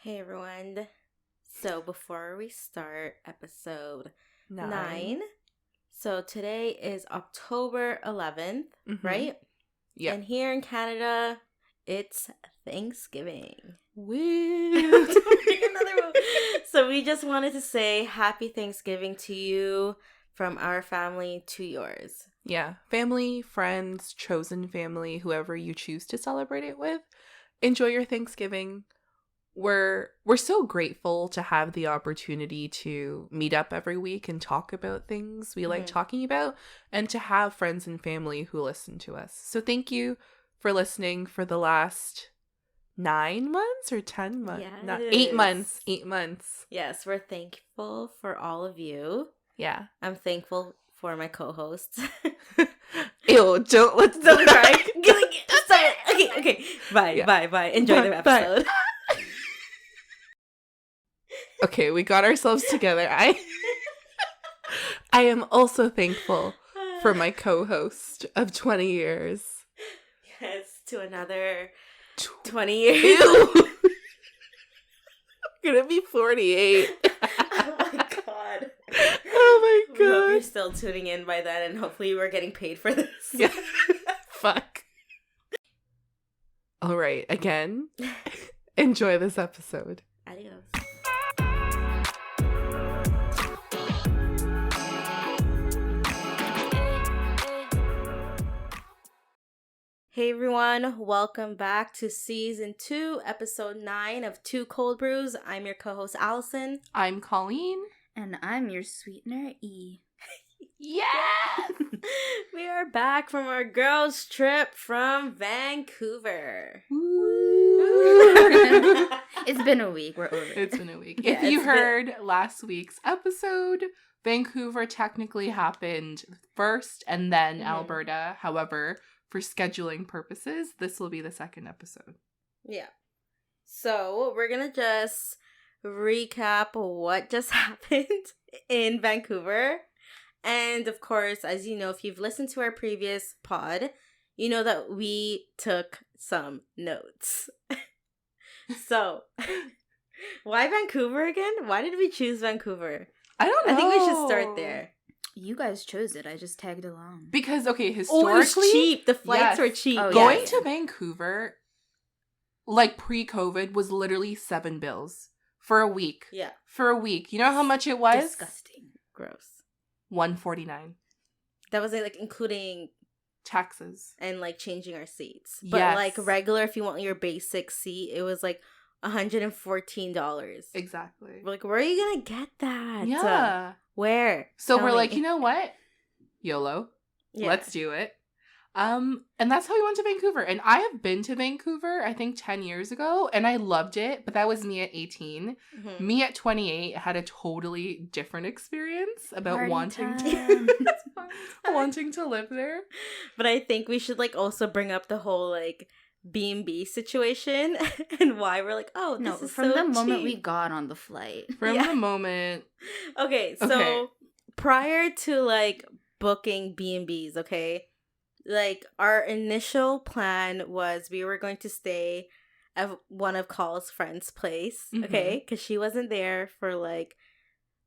Hey everyone. So before we start episode 9, so today is October 11th, right? Yeah. And here in Canada, it's Thanksgiving. Woo! So we just wanted to say happy Thanksgiving to you from our family to yours. Yeah. Family, friends, chosen family, whoever you choose to celebrate it with. Enjoy your Thanksgiving. We're so grateful to have the opportunity to meet up every week and talk about things we like talking about, and to have friends and family who listen to us. So thank you for listening for the last 9 months or 10 months? Yes. 8 months. 8 months. Yes, we're thankful for all of you. Yeah. I'm thankful for my co-hosts. Ew, don't cry. Okay. Bye. Enjoy the episode. Okay, we got ourselves together. I am also thankful for my co-host of 20 years. Yes, to another 20 years. Ew. I'm gonna be 48. Oh my god. Oh my god. We hope you're still tuning in by then, and hopefully we're getting paid for this. Yeah. Fuck. All right, again, enjoy this episode. Adios. Hey everyone, welcome back to Season 2, Episode 9 of Two Cold Brews. I'm your co-host Allison. I'm Colleen. And I'm your Sweetner, E. Yeah! We are back from our girls' trip from Vancouver. It's been a week. We're over it. It's been a week. Yeah, If you heard last week's episode, Vancouver technically happened first and then Alberta. However, for scheduling purposes, this will be the second episode. Yeah. So, we're going to just recap what just happened in Vancouver. And, of course, as you know, if you've listened to our previous pod, you know that we took some notes. So, why Vancouver again? Why did we choose Vancouver? I don't know. I think we should start there. You guys chose it. I just tagged along. Because, okay, Oh, historically... it was cheap. The flights were cheap. Oh, going yeah. to Vancouver, like pre-COVID, was literally $7 for a week. Yeah. For a week. You know how much it was? Disgusting. Gross. $149. That was like including Taxes. and like changing our seats. But Yes. like regular, if you want your basic seat, it was like $114. Exactly. We're like, where are you gonna get that? Yeah. Where? So Tell we're me. like, you know what? YOLO. Yeah. Let's do it. And that's how we went to Vancouver. And I have been to Vancouver, I think 10 years ago, and I loved it, but that was me at 18. Mhm. Me at 28 had a totally different experience about Party wanting time. wanting to live there. But I think we should like also bring up the whole like B&B situation and why we're like, oh, this No, is from so the moment we cheap. got on the flight. From Yeah. the moment. Okay, so Okay. prior to like booking B&Bs, okay, like our initial plan was we were going to stay at one of Call's friends' place, okay, because she wasn't there for like,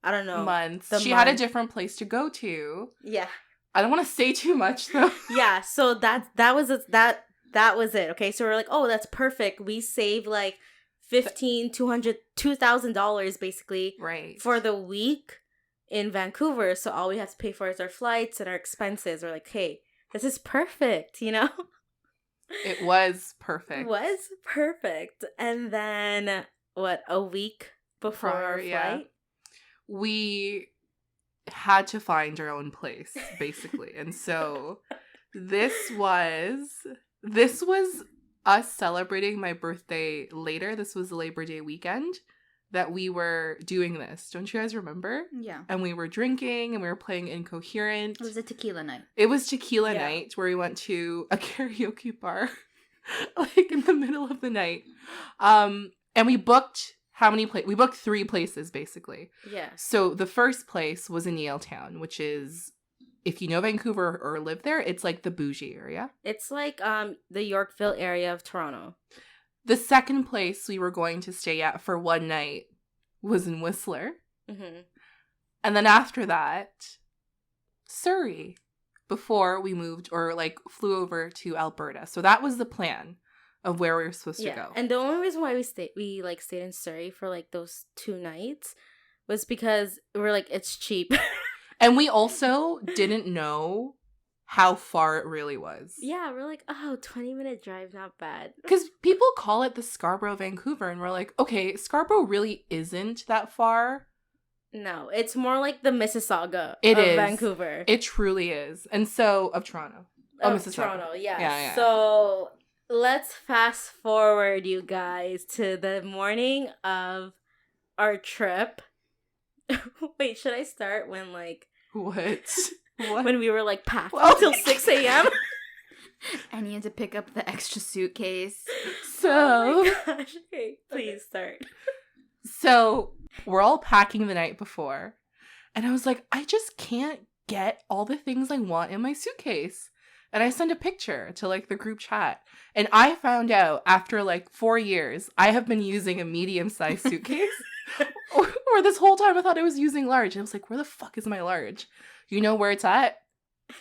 I don't know, Months. the She had a month. different place to go to. Yeah, I don't want to say too much though. yeah. So that was it. Okay, so we're like, oh, that's perfect. We saved like $2,000 basically Right. for the week in Vancouver. So all we have to pay for is our flights and our expenses. We're like, hey, this is perfect, you know? It was perfect. It was perfect. And then, what, a week before our flight? Yeah. We had to find our own place, basically. And so this was us celebrating my birthday later. This was Labor Day weekend that we were doing this. Don't you guys remember? Yeah. And we were drinking and we were playing Incoherent. It was a tequila night. It was tequila Yeah. night where we went to a karaoke bar like in the middle of the night. And we booked we booked 3 places basically. Yeah. So the first place was in Yaletown, which is, if you know Vancouver or live there, it's like the bougie area. It's like the Yorkville area of Toronto. The second place we were going to stay at for one night was in Whistler. Mm-hmm. And then after that, Surrey, before we moved or like flew over to Alberta. So that was the plan of where we were supposed to go. And the only reason why we stayed in Surrey for like those 2 nights was because we're like, it's cheap. And we also didn't know how far it really was. Yeah, we're like, 20-minute drive, not bad. Because people call it the Scarborough, Vancouver, and we're like, okay, Scarborough really isn't that far. No, it's more like the Mississauga of Vancouver. It truly is. And so, of Toronto. Mississauga. Toronto, yeah. So, let's fast forward, you guys, to the morning of our trip. Wait, should I start when, like... What? When we were, like, packed until until 6 a.m.? I needed to pick up the extra suitcase. So... Oh my gosh. Okay, please start. So, we're all packing the night before. And I was like, I just can't get all the things I want in my suitcase. And I sent a picture to, like, the group chat. And I found out after, like, 4 years, I have been using a medium-sized suitcase. Or this whole time I thought I was using large. And I was like, where the fuck is my large? You know where it's at?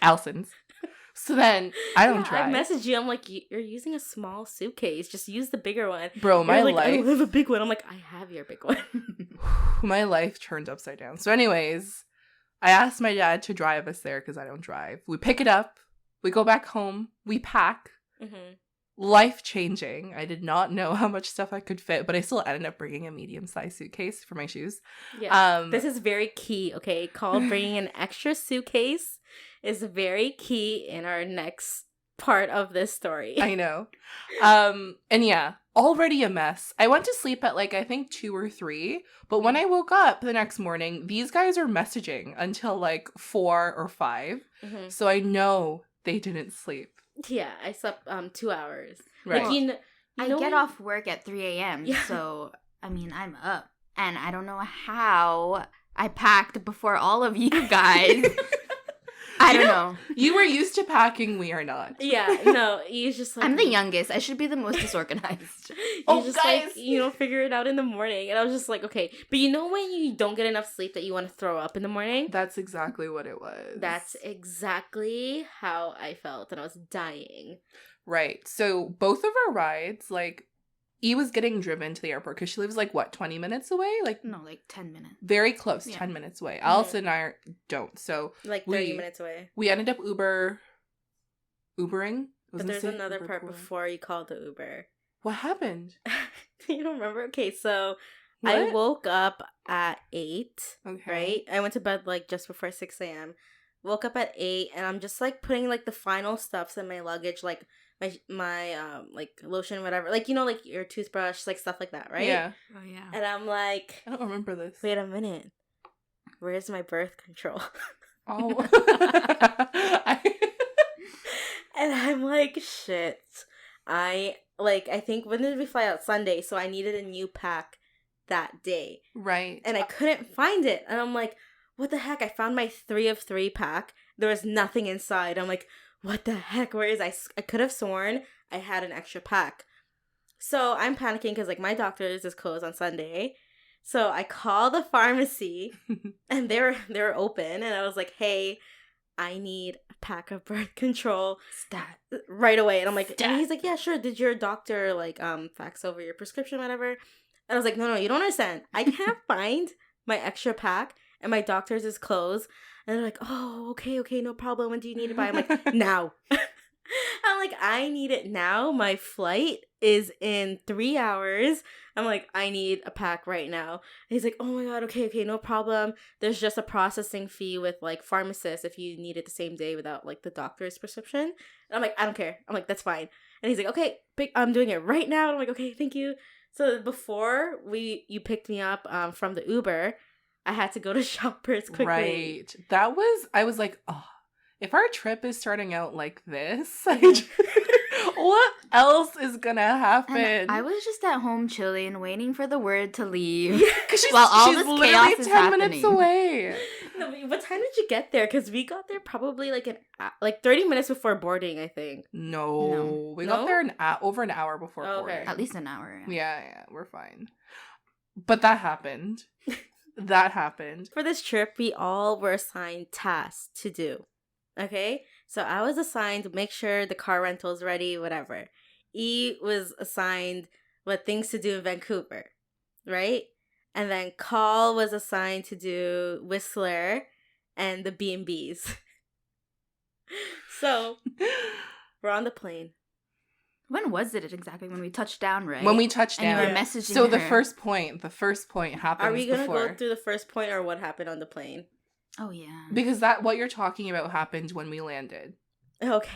Allison's. So then, I don't drive. I messaged you. I'm like, you're using a small suitcase. Just use the bigger one. Bro, my like, life... I don't have a big one. I'm like, I have your big one. My life turned upside down. So anyways, I asked my dad to drive us there because I don't drive. We pick it up. We go back home. We pack. Mm-hmm. Life-changing. I did not know how much stuff I could fit, but I still ended up bringing a medium-sized suitcase for my shoes. Yeah, this is very key, okay? Bringing an extra suitcase is very key in our next part of this story. I know. And yeah, already a mess. I went to sleep at like, I think 2 or 3, but when I woke up the next morning, these guys are messaging until like 4 or 5. Mm-hmm. So I know they didn't sleep. Yeah, I slept 2 hours. Right. Like, I get off work at 3 a.m. Yeah. So, I mean, I'm up. And I don't know how I packed before all of you guys. I don't know. You were used to packing. We are not. Yeah, no. You just like... I'm the youngest. I should be the most disorganized. You just guys. Like, figure it out in the morning. And I was just like, okay. But you know when you don't get enough sleep that you want to throw up in the morning? That's exactly what it was. That's exactly how I felt. And I was dying. Right. So both of our rides, like, E was getting driven to the airport because she lives like, what, 20 minutes away? Like, no, like 10 minutes. Very close, yeah. 10 minutes away. Allison and I don't. So like 30 minutes away. We ended up Ubering. But there's another part before you called the Uber. What happened? You don't remember? Okay, so what? I woke up at 8, okay. Right? I went to bed like just before 6 a.m. Woke up at 8, and I'm just like putting like the final stuffs in my luggage, like my like lotion, whatever, like, you know, like your toothbrush, like stuff like that, right? Yeah. Oh yeah. And I'm like, I don't remember this. Wait a minute, where's my birth control? Oh. And I'm like, shit. I think, when did we fly out? Sunday, so I needed a new pack that day, right? And I couldn't find it, and I'm like, what the heck? I found my 3 of 3 pack. There was nothing inside. I'm like, what the heck? Where is I could have sworn I had an extra pack. So I'm panicking because, like, my doctor's is closed on Sunday. So I called the pharmacy, and they were open. And I was like, hey, I need a pack of birth control. Stat. Right away. And I'm like, and he's like, yeah, sure. Did your doctor, like, fax over your prescription, whatever? And I was like, no, you don't understand. I can't find my extra pack, and my doctor's is closed. And they're like, oh, okay, no problem. When do you need it by? I'm like, now. I'm like, I need it now. My flight is in 3 hours. I'm like, I need a pack right now. And he's like, oh my God, okay, no problem. There's just a processing fee with like pharmacists if you need it the same day without like the doctor's prescription. And I'm like, I don't care. I'm like, that's fine. And he's like, okay, I'm doing it right now. And I'm like, okay, thank you. So before you picked me up from the Uber, I had to go to Shoppers quickly. Right. I was like, oh, if our trip is starting out like this, what else is gonna happen? And I was just at home chilling, waiting for the word to leave. While all this chaos is 10 minutes away. No, what time did you get there? Because we got there probably like 30 minutes before boarding, I think. No. We got there over an hour before boarding. At least an hour. Yeah, we're fine. But that happened. That happened. For this trip, we all were assigned tasks to do. Okay? So I was assigned to make sure the car rental's ready, whatever. E was assigned what things to do in Vancouver, right? And then Call was assigned to do Whistler and the B&Bs. So, we're on the plane. When was it exactly? When we touched down, right? When we touched down. And you were messaging So her. the first point happens Are we going to before. go through the first point or what happened on the plane? Oh, yeah. Because what you're talking about happened when we landed. Okay.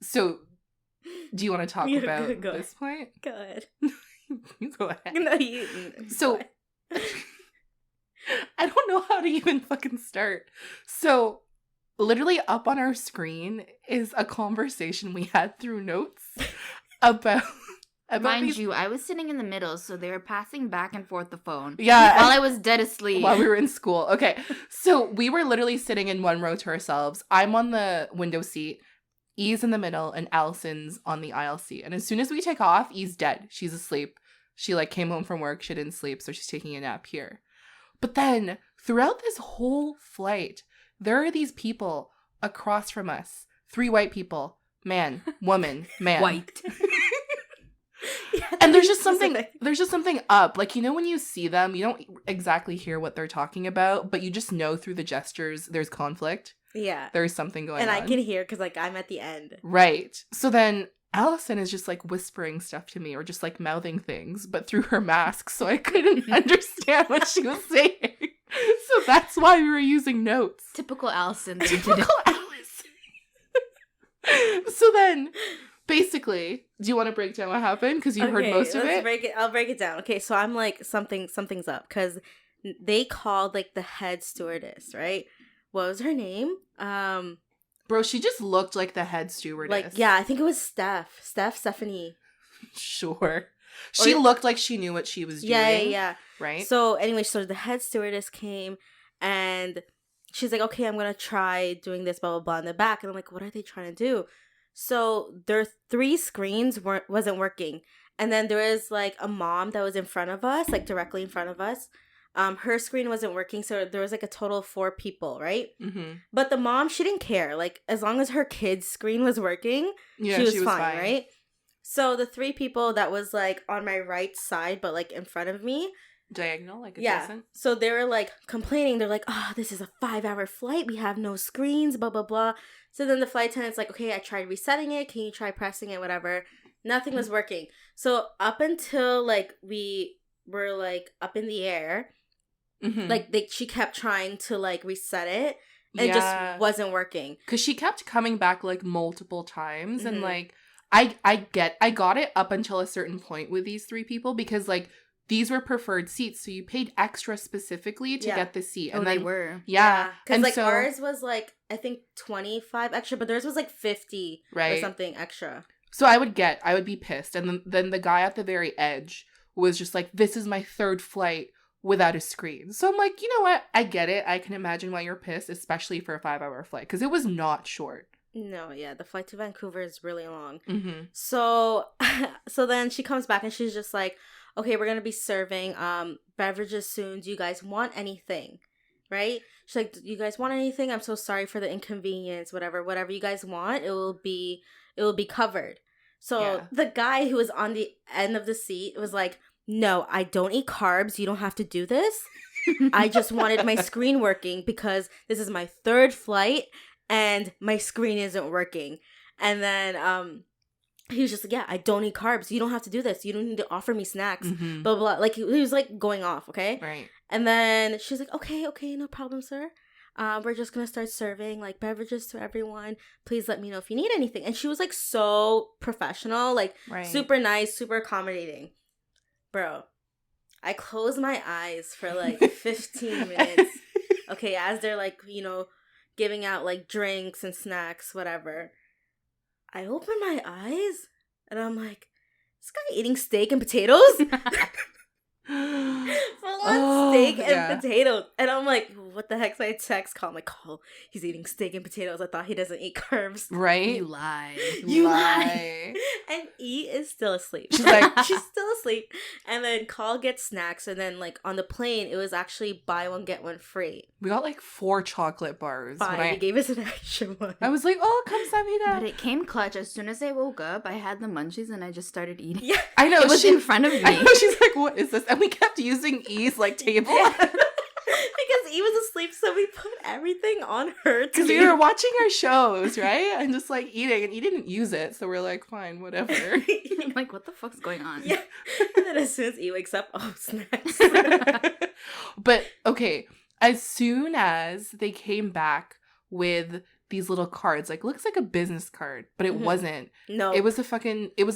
So, do you want to talk about go this point? Go ahead. You go ahead. No, you. So, I don't know how to even fucking start. So, literally up on our screen is a conversation we had through notes about Mind you, I was sitting in the middle, so they were passing back and forth the phone. Yeah. While I was dead asleep. While we were in school. Okay. So, we were literally sitting in one row to ourselves. I'm on the window seat. E's in the middle and Allison's on the aisle seat. And as soon as we take off, E's dead. She's asleep. She came home from work. She didn't sleep, so she's taking a nap here. But then throughout this whole flight, there are these people across from us. 3 white people. Man, woman, man. White. Yeah, And there's just something up. When you see them, you don't exactly hear what they're talking about, but you just know through the gestures there's conflict. Yeah. There's something going on. And I can hear because I'm at the end. Right. So then Allison is just whispering stuff to me or just mouthing things, but through her mask, so I couldn't understand what she was saying. So that's why we were using notes. Typical Allison. Typical Allison. So then, basically, do you want to break down what happened? Because you heard most of it. I'll break it down. Okay, so I'm something's up because they called the head stewardess, right? What was her name? Bro, she just looked like the head stewardess. I think it was Stephanie. Sure. She looked like she knew what she was doing. Yeah. Right? So anyway, the head stewardess came and she's like, okay, I'm going to try doing this, blah, blah, blah in the back. And I'm like, what are they trying to do? So their 3 screens wasn't working. And then there was a mom that was in front of us, directly in front of us. Her screen wasn't working, so there was a total of 4 people, right? Mm-hmm. But the mom, she didn't care. As long as her kid's screen was working, she was fine, right? So the 3 people that was on my right side, but in front of me, diagonal, adjacent. Yeah. So they were complaining. They're like, oh, this is a 5-hour flight. We have no screens, blah, blah, blah. So then the flight attendant's like, okay, I tried resetting it. Can you try pressing it? Whatever. Nothing was working. So up until we were up in the air, mm-hmm. She kept trying to reset it. And it just wasn't working. Because she kept coming back multiple times. Mm-hmm. And I got it up until a certain point with these 3 people because these were preferred seats, so you paid extra specifically to get the seat. And they were. Yeah. Because ours was I think 25 extra, but theirs was 50 or something extra. So I would be pissed. And then the guy at the very edge was just this is my 3rd flight without a screen. So I'm like, you know what? I get it. I can imagine why you're pissed, especially for a 5-hour flight, because it was not short. No, yeah, the flight to Vancouver is really long. Mm-hmm. So then she comes back and she's just like, okay, we're gonna be serving beverages soon. Do you guys want anything? Right? She's like, do you guys want anything? I'm so sorry for the inconvenience. Whatever you guys want, it will be covered. So the guy who was on the end of the seat was like, no, I don't eat carbs. You don't have to do this. I just wanted my screen working because this is my 3rd flight and my screen isn't working. And then he was just like, yeah, I don't eat carbs. You don't have to do this. You don't need to offer me snacks. Mm-hmm. Blah, blah, blah. He was going off, okay? Right. And then she's like, okay, no problem, sir. We're just going to start serving beverages to everyone. Please let me know if you need anything. And she was so professional, super nice, super accommodating. Bro, I closed my eyes for 15 minutes. Okay, as they're giving out drinks and snacks, whatever. I open my eyes and I'm like, this guy eating steak and potatoes? Full on steak and potatoes. And I'm like, what the heck? So I text Call. I'm like, Call, he's eating steak and potatoes. I thought he doesn't eat carbs. Right? You lie. You lie. And E is still asleep. She's like, she's still asleep. And then Call gets snacks. And then, like, on the plane, it was actually buy one, get one free. we got like 4 chocolate bars. Fine, he gave us an extra one. I was like, oh, kamsahamnida. But it came clutch. As soon as I woke up, I had the munchies and I just started eating. Yeah. I know. It was in front of me. I know, she's like, what is this? And we kept using E's, like, table. Yeah. Because E was asleep, so we put everything on her. Because we were watching our shows, right? And just, like, eating. And E didn't use it. So we're like, fine, whatever. I'm like, what the fuck's going on? Yeah. And then as soon as E wakes up, oh, snacks. But, okay, as soon as they came back with these little cards, like, looks like a business card, but it wasn't. No. It was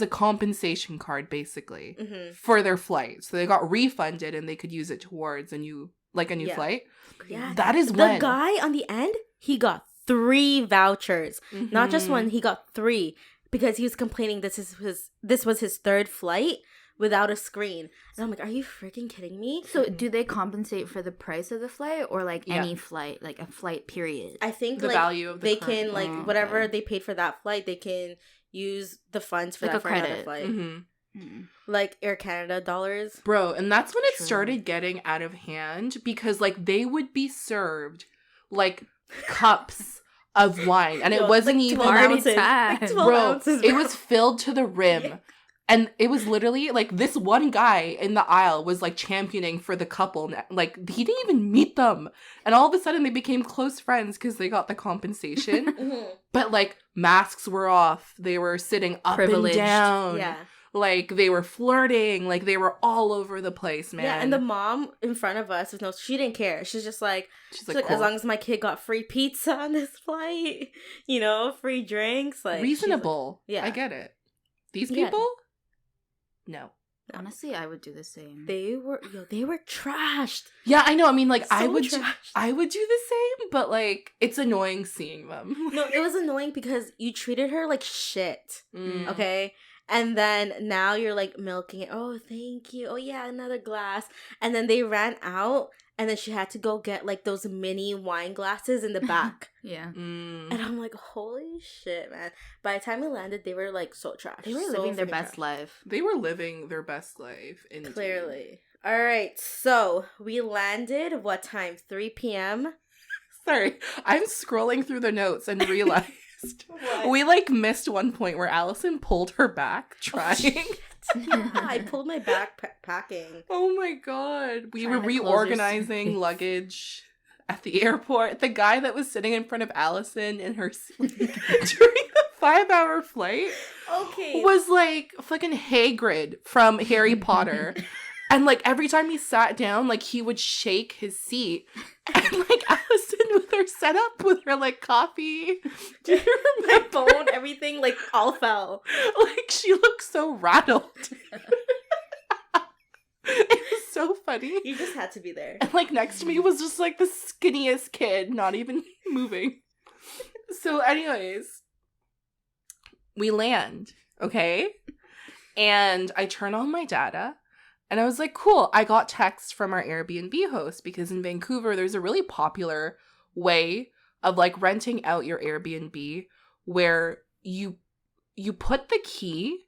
a compensation card, basically, Mm-hmm. for their flight. So they got refunded and they could use it towards a new Yeah. flight. Yeah. That is The when. guy on the end, he got 3 vouchers. Not just Mhm. one, he got 3. Because he was complaining this was his 3rd flight without a screen. And I'm like, are you freaking kidding me? So do they compensate for the price of the flight or like Yeah. any flight, like a flight period? I think The like value of the they current can like flight. whatever Okay. they paid for that flight, they can use the funds for Like that a for another credit. flight. Mhm. Like Air Canada dollars. Bro, and that's when it True. started getting out of hand because, like, they would be served, like, cups of wine. And it No, wasn't like even... 12 Party ounces. time. Like 12 Bro, ounces, it bro. was filled to the rim. Yeah. And it was literally, like, this one guy in the aisle was, like, championing for the couple. Like, he didn't even meet them. And all of a sudden, they became close friends because they got the compensation. Mhm. But, like, masks were off. They were sitting up Privileged. and down. Yeah. Like, they were flirting. Like, they were all over the place, man. Yeah, and the mom in front of us, she didn't care. She's just like, She's like like, as cool. long as my kid got free pizza on this flight, free drinks, like she's Reasonable. like- yeah. I get it. These Yeah. people? No. Honestly, I would do the same. they were trashed. Yeah, I know. I mean, like, I So would trashed. do the same, but, like, it's annoying seeing them. No, it was annoying because you treated her like shit. Mm. Okay. And then now you're like milking it. Oh, thank you. Oh, yeah, another glass. And then they ran out, and then she had to go get like those mini wine glasses in the back. Yeah. Mm. And I'm like, holy shit, man. By the time we landed, they were like so trash. They were So living their freaking best trash. life. They were living their best life. Indeed. Clearly. All right. So we landed, what time? 3 p.m.? Sorry, I'm scrolling through the notes and realized What? we, like, missed one point where Allison pulled her back trying. Yeah, I pulled my back packing. Oh my god. We were Trying to close your reorganizing suitcase. luggage at the airport. The guy that was sitting in front of Allison in her seat during the 5-hour flight Okay. was like fucking Hagrid from Harry Potter. And, like, every time he sat down, like, he would shake his seat. And, like, Allison with her setup, with her, like, coffee. Do you My remember? phone, everything, like, all fell. Like, she looked so rattled. It was so funny. You just had to be there. And, like, next to me was just, like, the skinniest kid, not even moving. So, anyways, we land, okay? And I turn on my data, and I was like, cool, I got texts from our Airbnb host, because in Vancouver, there's a really popular way of, like, renting out your Airbnb where you put the key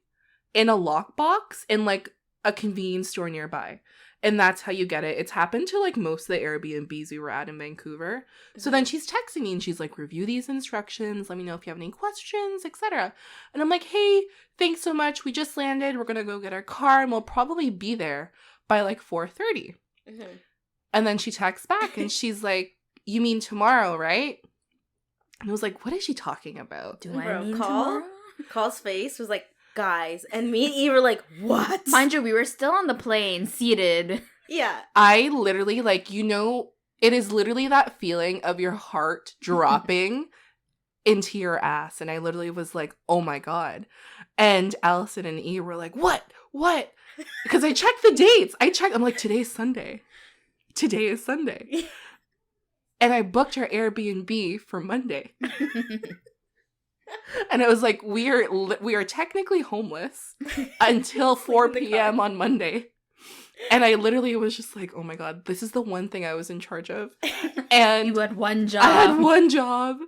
in a lockbox in, like, a convenience store nearby. And that's how you get it. It's happened to, like, most of the Airbnbs we were at in Vancouver. So then she's texting me and she's like, review these instructions. Let me know if you have any questions, etc. And I'm like, hey, thanks so much. We just landed. We're going to go get our car and we'll probably be there by like 4:30. Mm-hmm. And then she texts back and she's like, you mean tomorrow, right? And I was like, what is she talking about? Do Bro, I mean call? tomorrow? Call's face was like, guys. And me and Eve were like, what? Mind you, we were still on the plane, seated. Yeah. I literally, like, you know, it is literally that feeling of your heart dropping into your ass. And I literally was like, oh my God. And Allison and E were like, what? Because I checked the dates. I'm like, today's Sunday. Today is Sunday. And I booked our Airbnb for Monday. And it was like, we are technically homeless until 4 Sleep in the p.m. car. on Monday. And I literally was just like, oh my God, this is the one thing I was in charge of. And You had one job. I had one job.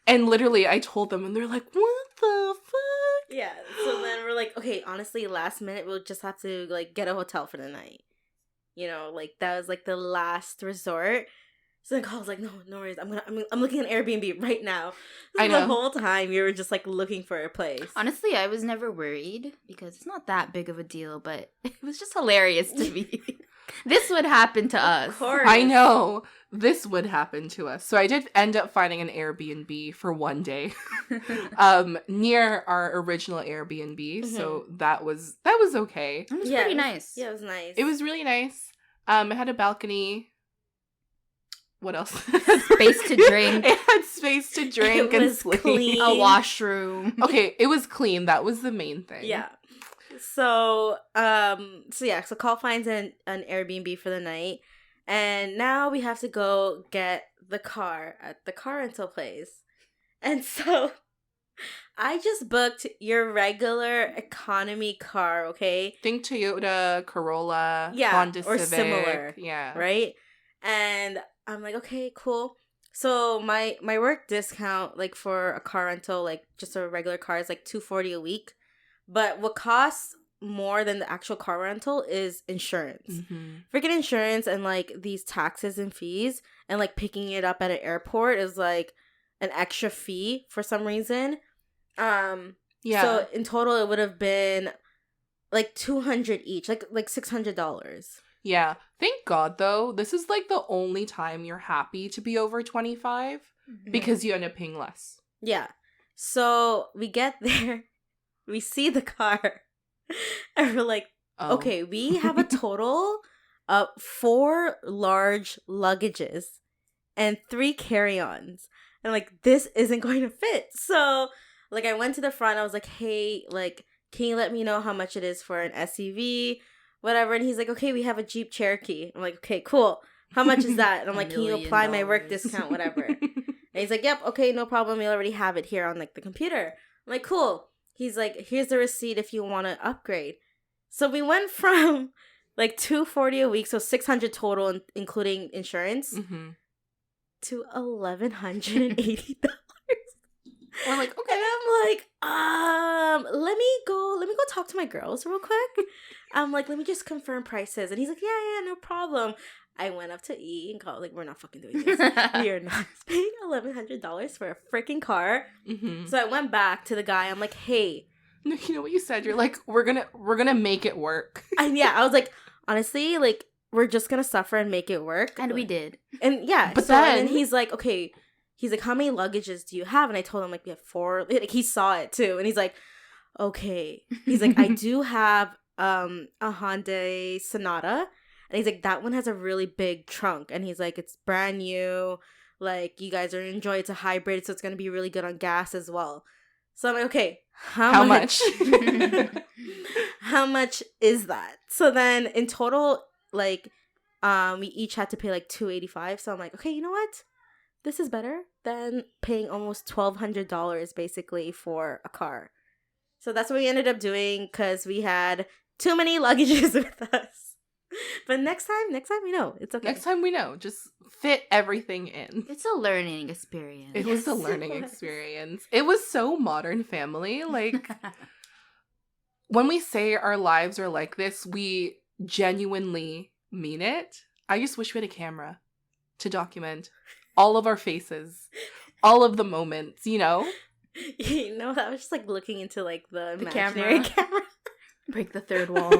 And literally I told them and they're like, what the fuck? Yeah. So then we're like, okay, honestly, last minute we'll just have to like get a hotel for the night. You know, like that was like the last resort. So then Carl was like, no worries. I'm looking at Airbnb right now. So I know. The whole time you were just like looking for a place. Honestly, I was never worried because it's not that big of a deal, but it was just hilarious to me. This would happen to us. Of course. I know. This would happen to us. So I did end up finding an Airbnb for one day near our original Airbnb. So that was okay. It was pretty nice. Yeah, it was nice. It was really nice. It had a balcony. What else? Space to drink. It had space to drink It and was sleep. clean. A washroom. Okay, it was clean. That was the main thing. Yeah. So Carl finds an Airbnb for the night, and now we have to go get the car at the car rental place. And so I just booked your regular economy car, okay? Think Toyota Corolla, Yeah, Honda or Civic. similar. Yeah. Right? And I'm like, okay, cool. So my work discount, like for a car rental, like just a regular car, is like $240 a week. But what costs more than the actual car rental is insurance. Mm-hmm. Freaking insurance and like these taxes and fees, and like picking it up at an airport is like an extra fee for some reason. Yeah. So in total, it would have been like $200 each, like $600. Yeah. Thank God, though. This is like the only time you're happy to be over 25 because you end up paying less. Yeah. So we get there, we see the car, and we're like, okay, we have a total of 4 large luggages and 3 carry-ons. And like, this isn't going to fit. So like, I went to the front. I was like, hey, like, can you let me know how much it is for an SUV? Whatever. And he's like, okay, we have a Jeep Cherokee. I'm like, okay, cool. How much is that? And I'm like, can you apply my work discount, whatever? And he's like, yep, okay, no problem. We already have it here on like the computer. I'm like, cool. He's like, here's the receipt if you want to upgrade. So we went from like $240 a week, so $600 total, including insurance, to $1,180. We're like, okay. And I'm like, let me go talk to my girls real quick. I'm like, let me just confirm prices. And he's like, yeah, no problem. I went up to E and called, like, we're not fucking doing this. We are not paying $1,100 for a freaking car. So I went back to the guy. I'm like, hey. No, you know what you said? You're like, we're gonna make it work. And yeah, I was like, honestly, like, we're just gonna suffer and make it work. And we did. And yeah, but then he's like, okay. He's like, how many luggages do you have? And I told him, like, we have 4. Like, he saw it, too. And he's like, okay. He's like, I do have a Hyundai Sonata. And he's like, that one has a really big trunk. And he's like, it's brand new. Like, you guys are enjoy. It's a hybrid, so it's going to be really good on gas as well. So I'm like, okay, how much? How much is that? So then in total, like, we each had to pay like $285. So I'm like, okay, you know what? This is better than paying almost $1,200 basically for a car. So that's what we ended up doing because we had too many luggages with us. But next time we know. It's okay. Next time we know. Just fit everything in. It's a learning experience. It was a learning experience. It was so Modern Family. Like, when we say our lives are like this, we genuinely mean it. I just wish we had a camera to document all of our faces, all of the moments, you know? You know, I was just like looking into like the imaginary camera. Break the third wall.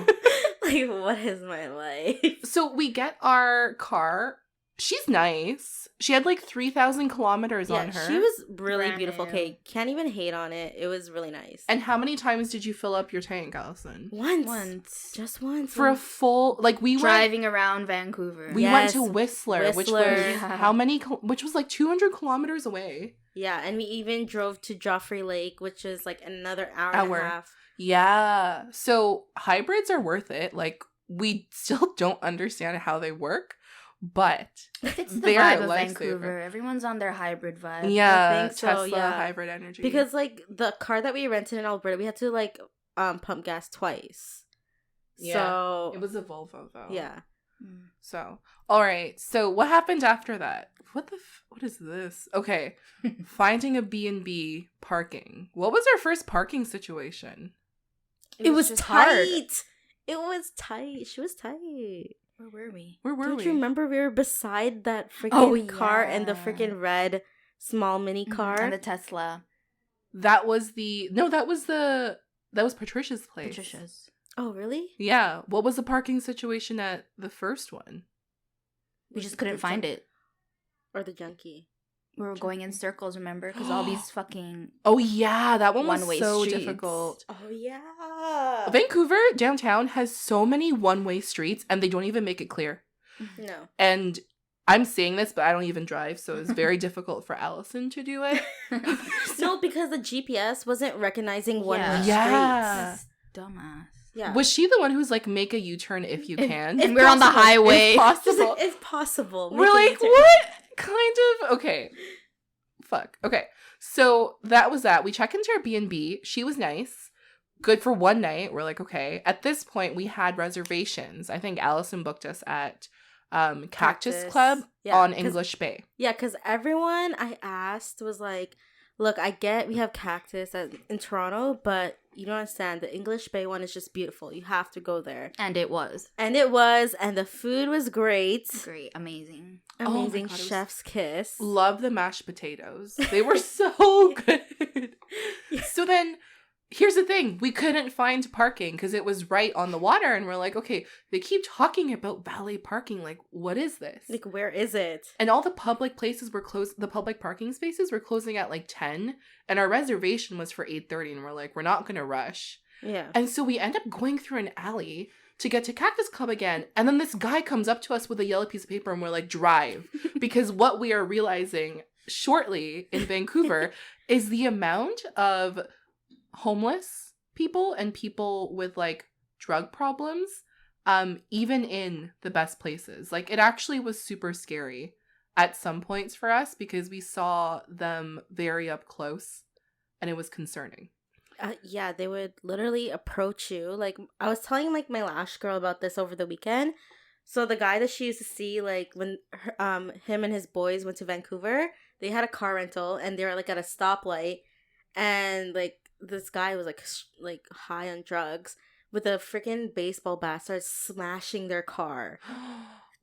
Like, what is my life? So we get our car. She's nice. She had like 3,000 kilometers on her. She was really Brand beautiful. new. Okay, can't even hate on it. It was really nice. And how many times did you fill up your tank, Allison? Once. Just once. For a full, like, we Driving around Vancouver. We went to Whistler, which was Yeah. how many? Which was like 200 kilometers away. Yeah, and we even drove to Joffrey Lake, which is like another hour and a half. Yeah. So hybrids are worth it. Like, we still don't understand how they work, but It's the they vibe are of lifesaver. Vancouver. Everyone's on their hybrid vibe. Yeah, I think so, Tesla yeah. hybrid energy. Because like the car that we rented in Alberta, we had to like pump gas twice. Yeah, So it was a Volvo though. yeah. So, all right. So, what happened after that? What is this? Okay. Finding a B&B parking. What was our first parking situation? It was just tight. hard. It was tight. She was tight. Where were we? Don't you remember we were beside that freaking car and the freaking red small mini car? And the Tesla. That was Patricia's place. Patricia's. Oh, really? Yeah. What was the parking situation at the first one? We just couldn't find it. Or the junkie. We were going in circles, remember? Because all these fucking... Oh, yeah. That one was one-way so streets. difficult. Oh, yeah. Vancouver downtown has so many one-way streets and they don't even make it clear. No. And I'm saying this, but I don't even drive, so it's very difficult for Allison to do it. No, because the GPS wasn't recognizing one-way streets. Yeah. Dumbass. Yeah. Was she the one who's like, make a U-turn if you can? And we're on the highway. It's possible. It's possible. We're like, what kind of... Okay. Fuck. Okay. So that was that. We check into our B&B. She was nice. Good for one night. We're like, okay. At this point, we had reservations. I think Allison booked us at Cactus Club on English Bay. Yeah, because everyone I asked was like, look, I get we have Cactus in Toronto, but you don't understand. The English Bay one is just beautiful. You have to go there. And it was. And the food was great. Great. Amazing. Amazing. Oh my God, chef's kiss. Love the mashed potatoes. They were so good. So then, here's the thing. We couldn't find parking because it was right on the water. And we're like, okay, they keep talking about valet parking. Like, what is this? Like, where is it? And all the public places were closed. The public parking spaces were closing at like 10. And our reservation was for 8:30. And we're like, we're not going to rush. Yeah. And so we end up going through an alley to get to Cactus Club again. And then this guy comes up to us with a yellow piece of paper and we're like, drive. Because what we are realizing shortly in Vancouver is the amount of homeless people and people with like drug problems, even in the best places. Like, it actually was super scary at some points for us because we saw them very up close and it was concerning. Yeah, they would literally approach you. Like, I was telling like my last girl about this over the weekend. So the guy that she used to see, like when him and his boys went to Vancouver, they had a car rental and they were like at a stoplight, and like this guy was like high on drugs with a freaking baseball bat, started smashing their car.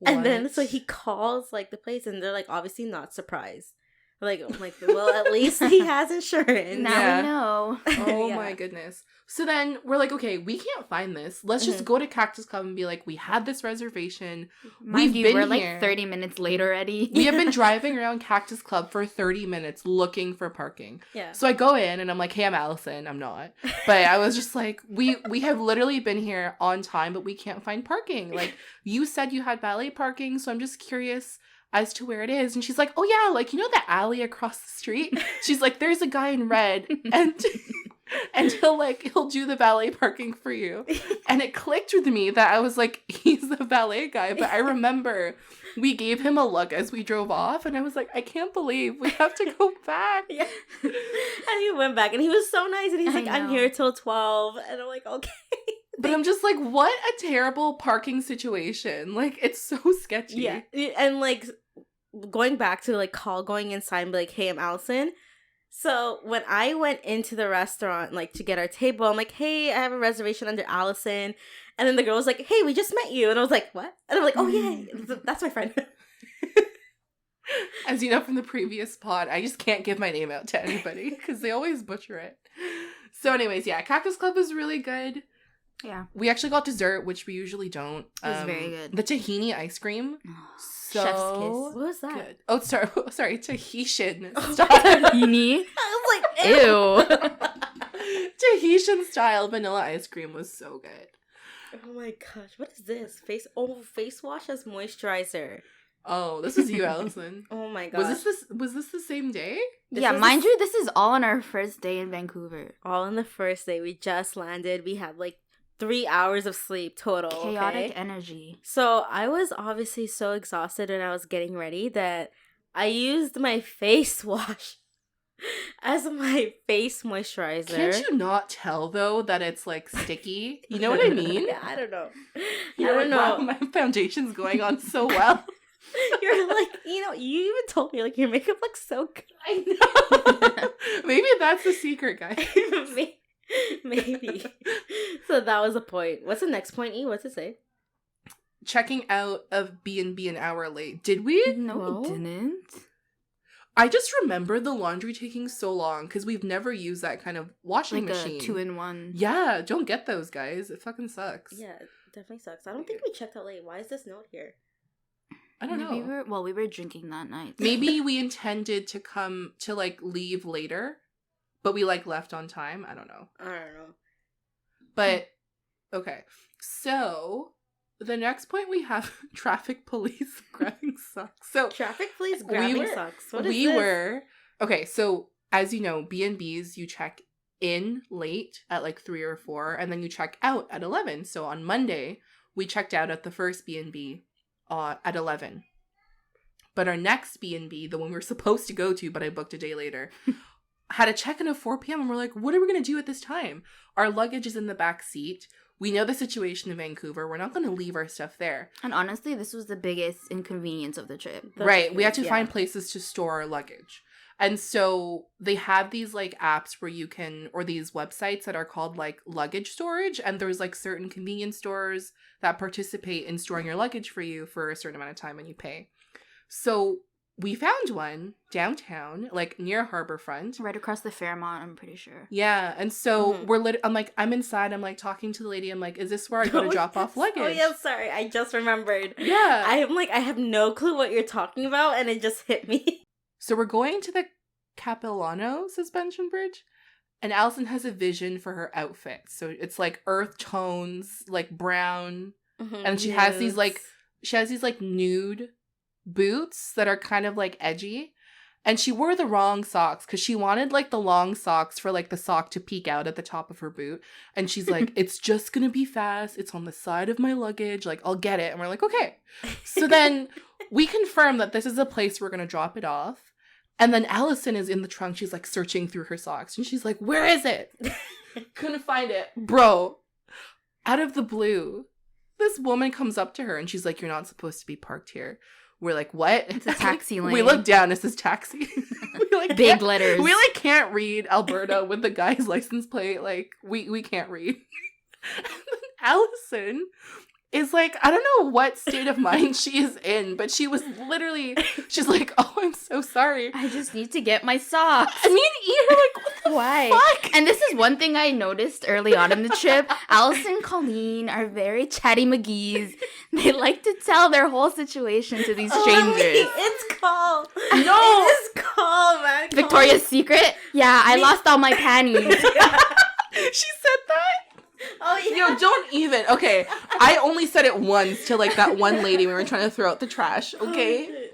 And then so he calls like the place and they're like obviously not surprised. Like, well, at least he has insurance. Now we know. Oh Yeah. my goodness. So then we're like, okay, we can't find this. Let's just go to Cactus Club and be like, we had this reservation. Mind you, we're like 30 minutes late already. We have been driving around Cactus Club for 30 minutes looking for parking. Yeah. So I go in and I'm like, hey, I'm Allison. I'm not. But I was just like, we have literally been here on time, but we can't find parking. Like, you said you had valet parking, so I'm just curious as to where it is. And she's like, oh yeah, like, you know the alley across the street? She's like, there's a guy in red and he'll do the valet parking for you. And it clicked with me that I was like, he's the valet guy. But I remember we gave him a look as we drove off and I was like, I can't believe we have to go back. Yeah. And he went back and he was so nice and he's like, I'm here till 12. And I'm like, okay. But I'm just like, what a terrible parking situation. Like, it's so sketchy. Yeah. And like going back to like going inside and be like, hey, I'm Allison. So when I went into the restaurant like to get our table, I'm like, hey, I have a reservation under Allison. And then the girl was like, hey, we just met you. And I was like, what? And I'm like, oh yeah, that's my friend. As you know from the previous pod, I just can't give my name out to anybody because they always butcher it. So anyways, yeah, Cactus Club was really good. Yeah. We actually got dessert, which we usually don't. It was very good. The tahini ice cream. So Chef's kiss. What was that? good. Oh, sorry, Tahitian style. Tahini? I was like, Ew. Tahitian style vanilla ice cream was so good. Oh my gosh, what is this? Face wash as moisturizer. Oh, this is you, Allison. Oh my gosh. Was this the same day? Yeah, mind you, this is all on our first day in Vancouver. All on the first day. We just landed. We had like 3 hours of sleep total. Chaotic energy. So I was obviously so exhausted when I was getting ready that I used my face wash as my face moisturizer. Can't you not tell, though, that it's, like, sticky? You know what I mean? I don't know. You're I don't like, know. wow, my foundation's going on so well. You're like, you even told me, like, your makeup looks so good. I know. Maybe that's the secret, guys. Maybe. So that was a point. What's the next point, E? What's it say? Checking out of B&B an hour late. Did we? No, we didn't. I just remember the laundry taking so long because we've never used that kind of washing machine. Like a 2-in-1. Yeah, don't get those, guys. It fucking sucks. Yeah, it definitely sucks. I don't think we checked out late. Why is this note here? I don't know. We were drinking that night. Maybe we intended to like leave later, but we like left on time. I don't know. But okay, so the next point we have traffic police grabbing socks. So traffic police grabbing socks. What is this? Okay. So as you know, B&Bs you check in late at like 3 or 4, and then you check out at 11. So on Monday we checked out at the first B&B at 11. But our next B&B, the one we were supposed to go to, but I booked a day later, had a check-in at 4 p.m. and we're like, what are we going to do at this time? Our luggage is in the back seat. We know the situation in Vancouver. We're not going to leave our stuff there. And honestly, this was the biggest inconvenience of the trip. Right. We had to find places to store our luggage. And so they have these like apps where you can, or these websites that are called like luggage storage. And there's like certain convenience stores that participate in storing your luggage for you for a certain amount of time and you pay. So we found one downtown, like near Harborfront. Right across the Fairmont, I'm pretty sure. Yeah. And so I'm inside. I'm like talking to the lady. I'm like, is this where I go to drop off luggage? Oh, yeah. Sorry. I just remembered. Yeah. I'm like, I have no clue what you're talking about. And it just hit me. So we're going to the Capilano suspension bridge. And Allison has a vision for her outfit. So it's like earth tones, like brown. Mm-hmm, and she has these like nude boots that are kind of like edgy. And she wore the wrong socks because she wanted like the long socks for like the sock to peek out at the top of her boot. And she's like, it's just gonna be fast. It's on the side of my luggage. Like, I'll get it. And we're like, okay. So then we confirm that this is a place we're gonna drop it off. And then Allison is in the trunk. She's like searching through her socks. And she's like, where is it? Couldn't find it. Bro, out of the blue, this woman comes up to her and she's like, you're not supposed to be parked here. We're like, what? It's a taxi lane. We look down. It says taxi. We like big letters. We like can't read Alberta with the guy's license plate. Like we can't read. And then Allison is like, I don't know what state of mind she is in, but she was literally, she's like, oh, I'm so sorry. I just need to get my socks. I mean, you're like, what the Why? fuck? And this is one thing I noticed early on in the trip. Alice and Colleen are very chatty McGees. They like to tell their whole situation to these strangers. It's called. No. It is called, man. Victoria's Secret? Yeah, I lost all my panties. She said that? Oh, yeah. Yo, don't even. Okay, I only said it once to like that one lady we were trying to throw out the trash. Okay.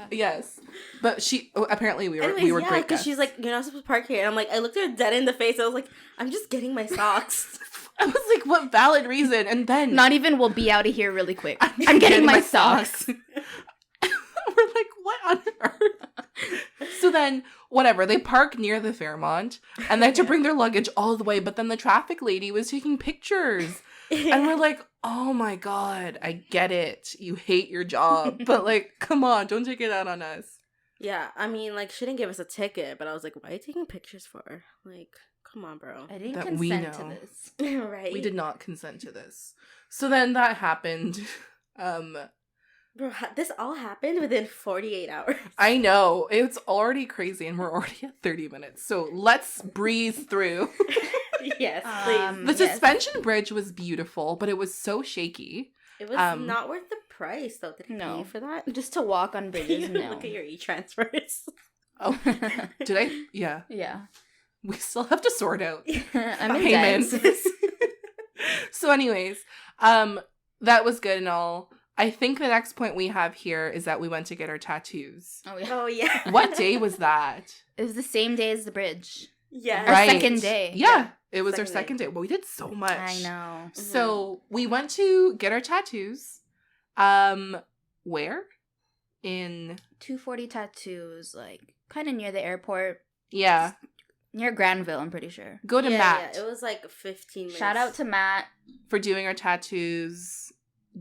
Yes, but apparently we were Anyways, great because guests. she's like, you're not supposed to park here. And I'm like, I looked her dead in the face. I was like, I'm just getting my socks. I was like, what valid reason? And then Not even we'll be out of here really quick. I'm getting my socks. We're like, what on earth? So then, whatever, they park near the Fairmont and they had to bring their luggage all the way. But then the traffic lady was taking pictures. And we're like, oh my God, I get it. You hate your job. But like, come on, don't take it out on us. Yeah, I mean, like, she didn't give us a ticket, but I was like, why are you taking pictures for? Like, come on, bro. I didn't That we consent know. to this. Right? We did not consent to this. So then that happened. Bro, this all happened within 48 hours. I know. It's already crazy and we're already at 30 minutes. So let's breeze through. Yes, please. The suspension bridge was beautiful, but it was so shaky. It was not worth the price, though. Did you pay for that? Just to walk on bridges, no. Look at your e-transfers. Oh, did I? Yeah. Yeah. We still have to sort out I'm in payments. debt. So anyways, that was good and all. I think the next point we have here is that we went to get our tattoos. Oh, yeah. Oh, yeah. What day was that? It was the same day as the bridge. Yeah. Our second day. Yeah. It was our Second second day. But we did so much. I know. So we went to get our tattoos. Where? In 240 Tattoos, like, kind of near the airport. Yeah. Near Granville, I'm pretty sure. Go to Matt. Yeah, it was like 15 minutes. Shout out to Matt. For doing our tattoos,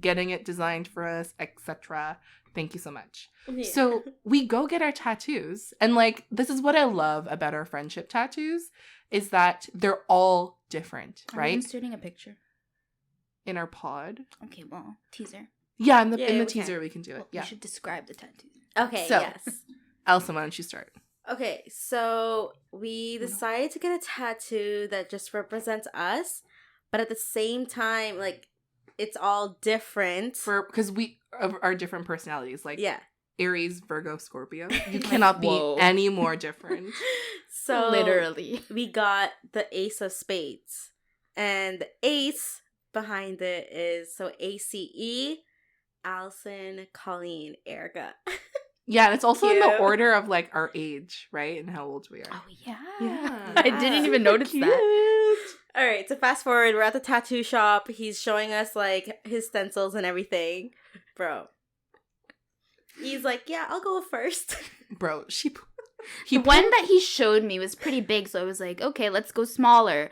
getting it designed for us, etc. Thank you so much. Yeah. So we go get our tattoos. And like, this is what I love about our friendship tattoos is that they're all different, Are right? we inserting a picture? In our pod. Okay, well, teaser. Yeah, in the we teaser can. we can do it. Well, Yeah. We should describe the tattoo. Okay, So- yes. Elsa, why don't you start? Okay, so we decided to get a tattoo that just represents us, but at the same time, like, it's all different. Because we are different personalities, like yeah. Aries, Virgo, Scorpio. You cannot be Whoa. any more different. So Literally. we got the Ace of Spades, and the ace behind it is so ACE, Allison, Colleen, Erica. Yeah, and it's also in the Cute. order of like our age, right? And how old we are. Oh, yeah. Yeah. I didn't even Super notice that. All right, so fast forward, we're at the tattoo shop. He's showing us like his stencils and everything. Bro. He's like, yeah, I'll go first. Bro, The one that he showed me was pretty big, so I was like, okay, let's go smaller.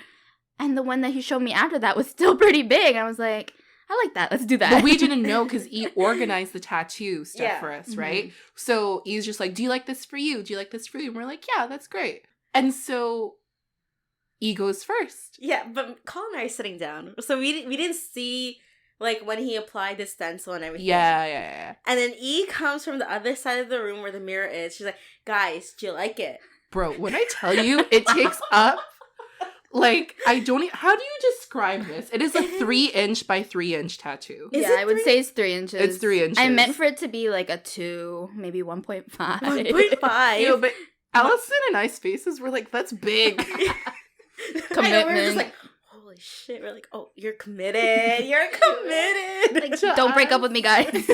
And the one that he showed me after that was still pretty big. I was like, I like that. Let's do that. But we didn't know because E organized the tattoo stuff Yeah. for us, Mhm. right? So E's just like, do you like this for you? Do you like this for you? And we're like, yeah, that's great. And so E goes first. Yeah, but Colin and I are sitting down. So we didn't see like when he applied the stencil and everything. Yeah. And then E comes from the other side of the room where the mirror is. She's like, guys, do you like it? Bro, when I tell you, it takes up, like, I don't how do you describe this? It is a 3-inch by 3-inch tattoo. Is yeah, it I would 3? say it's 3 inches. It's 3 inches. I meant for it to be like a 2, maybe 1.5. 1.5. You know, but Allison and I's faces were like, that's big. I know, we were just Commitment. like, holy shit. We're like, oh, you're committed. You're committed. Like, To don't break us. up with me, guys.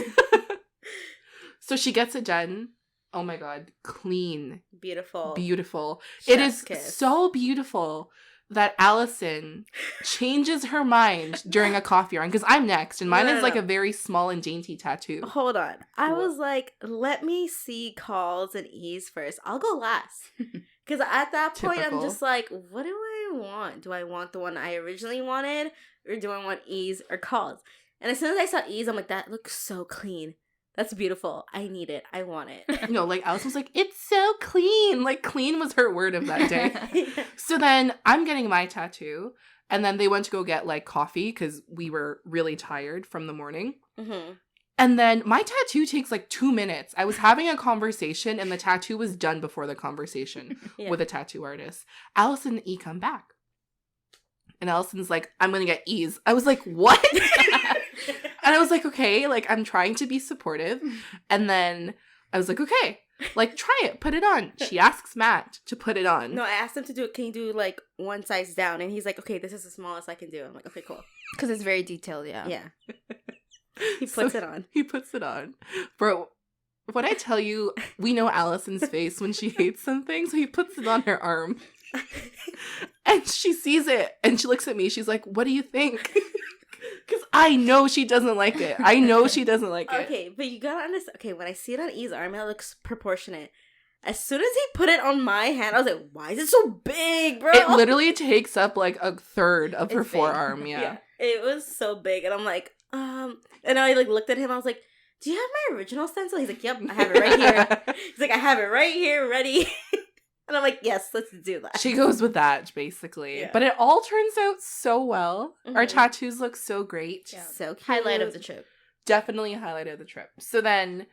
So she gets it done. Oh my god, clean. Beautiful. Beautiful. It is Chef's kiss. so beautiful that Allison changes her mind during a coffee run. Because I'm next, and mine No, is like no. a very small and dainty tattoo. Hold on. I What? was like, let me see calls and E's first. I'll go last. Because at that point, Typical. I'm just like, what do I want? Do I want the one I originally wanted? Or do I want E's or calls? And as soon as I saw E's, I'm like, that looks so clean. That's beautiful. I need it. I want it. No, like Allison was like, it's so clean. Like clean was her word of that day. So then I'm getting my tattoo. And then they went to go get like coffee because we were really tired from the morning. Mm-hmm. And then my tattoo takes like 2 minutes. I was having a conversation and the tattoo was done before the conversation Yeah. with a tattoo artist. Allison and E come back. And Allison's like, I'm going to get E's. I was like, what? And I was like, okay, like I'm trying to be supportive. And then I was like, okay, like try it, put it on. She asks Matt to put it on. No, I asked him to do it. Can you do like one size down? And he's like, okay, this is the smallest I can do. I'm like, okay, cool. Because it's very detailed, yeah. Yeah. He So puts it on. He puts it on. Bro, when I tell you, we know Allison's face when she hates something, so he puts it on her arm. And she sees it, and she looks at me. She's like, what do you think? Because I know she doesn't like it. I know she doesn't like it. Okay, but you gotta understand. Okay, when I see it on E's arm, it looks proportionate. As soon as he put it on my hand, I was like, why is it so big, bro? It literally takes up like a third of her It's big. forearm. Yeah. It was so big. And I'm like, and I like looked at him. I was like, do you have my original stencil? He's like, yep, I have it right here. He's like, I have it right here, ready. And I'm like, yes, let's do that. She goes with that, basically. Yeah. But it all turns out so well. Our Mhm. tattoos look so great. Yeah. So cute. Highlight of the trip. Definitely a highlight of the trip. So then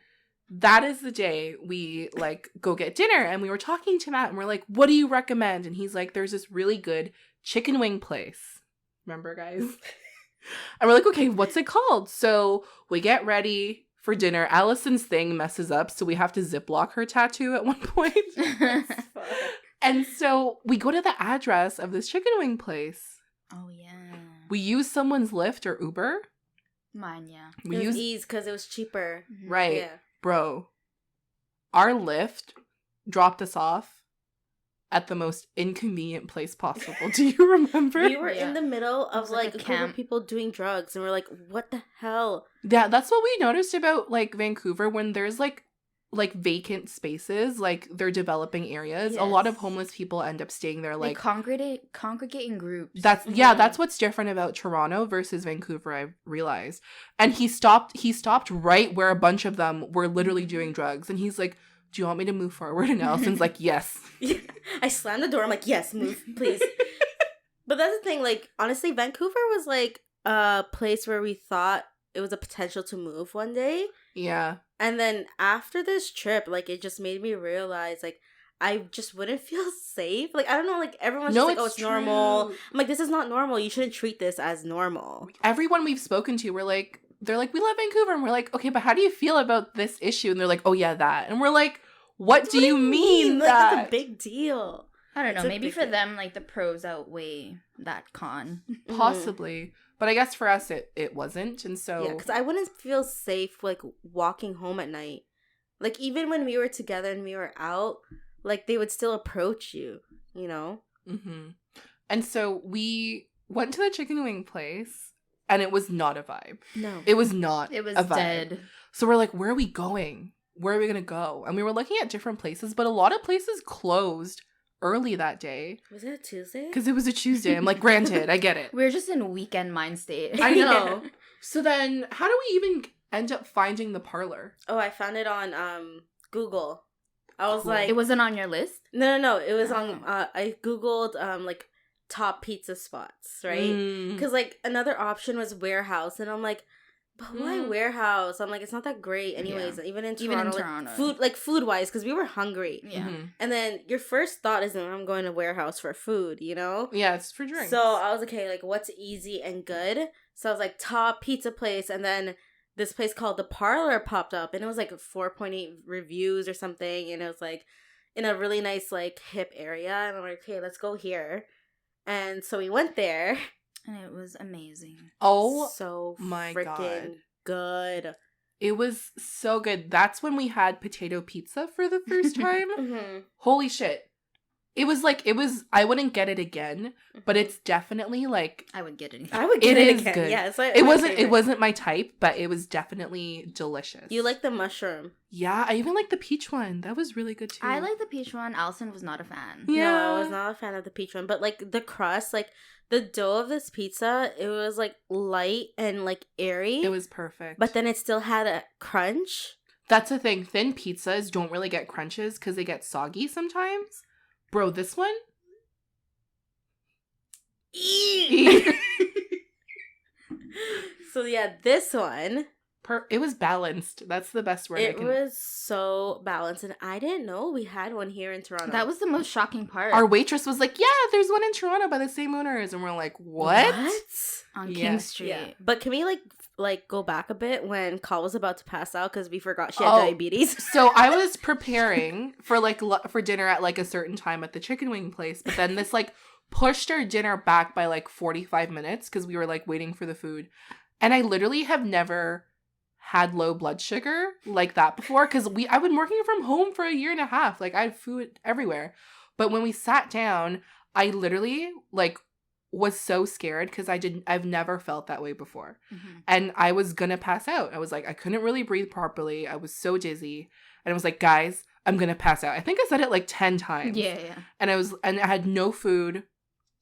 that is the day we like go get dinner, and we were talking to Matt and we're like, what do you recommend? And he's like, there's this really good chicken wing place. Remember, guys? And we're like, okay, what's it called? So we get ready for dinner. Allison's thing messes up, so we have to ziplock her tattoo at one point. And so we go to the address of this chicken wing place. Oh, yeah. We use someone's Lyft or Uber. Mine, yeah. We It was use E's because it was cheaper. Mhm. right. Yeah. Bro, our Lyft dropped us off at the most inconvenient place possible. Do you remember? We were Yeah. in the middle It of was like like a a group camp. of people doing drugs, and we're like, what the hell? Yeah, that's what we noticed about like Vancouver when there's like like vacant spaces, like they're developing areas. A lot of homeless people end up staying there They like congregate in groups. That's what's different about Toronto versus Vancouver, I've realized. And he stopped right where a bunch of them were literally doing drugs, and he's like, do you want me to move forward? And Allison's like, yes. I slammed the door. I'm like, yes, move, please. But that's the thing, like, honestly, Vancouver was like a place where we thought it was a potential to move one day. Yeah. And then after this trip, like, it just made me realize, like, I just wouldn't feel safe. Like, I don't know, like, everyone's just like, oh, it's normal. I'm like, this is not normal. You shouldn't treat this as normal. Everyone we've spoken to, they're like, we love Vancouver. And we're like, okay, but how do you feel about this issue? And they're like, oh, yeah, that. And we're like, what do you mean that? Like, that's a big deal. I don't know. Maybe for them, like, the pros outweigh that con. Possibly. But I guess for us, it wasn't. And so... Yeah, because I wouldn't feel safe, like, walking home at night. Like, even when we were together and we were out, like, they would still approach you, you know? Mm-hmm. And so we went to the chicken wing place, and it was not a vibe. No. It was not It was a vibe. dead. So we're like, where are we going? Where are we going to go? And we were looking at different places, but a lot of places closed early that day. Was it a Tuesday? Because it was a Tuesday. I'm like, granted, I get it. We were just in weekend mind state. I know. So then, how do we even end up finding the parlor? Oh, I found it on Google. I was Cool. like... It wasn't on your list? No. It was on... I Googled, like, top pizza spots, right? Because, like, another option was warehouse. And I'm like, but why warehouse? I'm like, it's not that great anyways. Yeah. Even in Toronto. Like, food-wise, because we were hungry. Yeah. Mm-hmm. And then your first thought isn't, I'm going to warehouse for food, you know? Yeah, it's for drinks. So I was like, okay, like, what's easy and good? So I was like, top pizza place. And then this place called The Parlor popped up. And it was like 4.8 reviews or something. And it was like in a really nice, like, hip area. And I'm like, okay, let's go here. And so we went there. And it was amazing. Oh, so my freaking God. good. It was so good. That's when we had potato pizza for the first time. Mm-hmm. Holy shit. It was, I wouldn't get it again, but it's definitely like... I would get it. I would get It it is again. good. Yeah, it's like It wasn't my type, but it was definitely delicious. You like the mushroom? Yeah, I even like the peach one. That was really good too. I like the peach one. Allison was not a fan. Yeah. No, I was not a fan of the peach one. But, like, the crust, like, the dough of this pizza, it was, like, light and, like, airy. It was perfect. But then it still had a crunch. That's the thing. Thin pizzas don't really get crunches because they get soggy sometimes. Bro, this one? So, yeah, this one... It was balanced. That's the best word. It was so balanced. And I didn't know we had one here in Toronto. That was the most shocking part. Our waitress was like, yeah, there's one in Toronto by the same owners. And we're like, what? On Yeah. King Street. Yeah. But can we, like go back a bit when Call was about to pass out because we forgot she had Oh. diabetes? So I was preparing for for dinner at like a certain time at the chicken wing place, but then this like pushed our dinner back by like 45 minutes because we were like waiting for the food. And I literally have never had low blood sugar like that before because I've been working from home for 1.5 years. Like I had food everywhere. But when we sat down, I literally like was so scared because I've never felt that way before. Mm-hmm. And I was gonna pass out. I was like, I couldn't really breathe properly. I was so dizzy. And I was like, guys, I'm gonna pass out. I think I said it like 10 times. Yeah. And I had no food.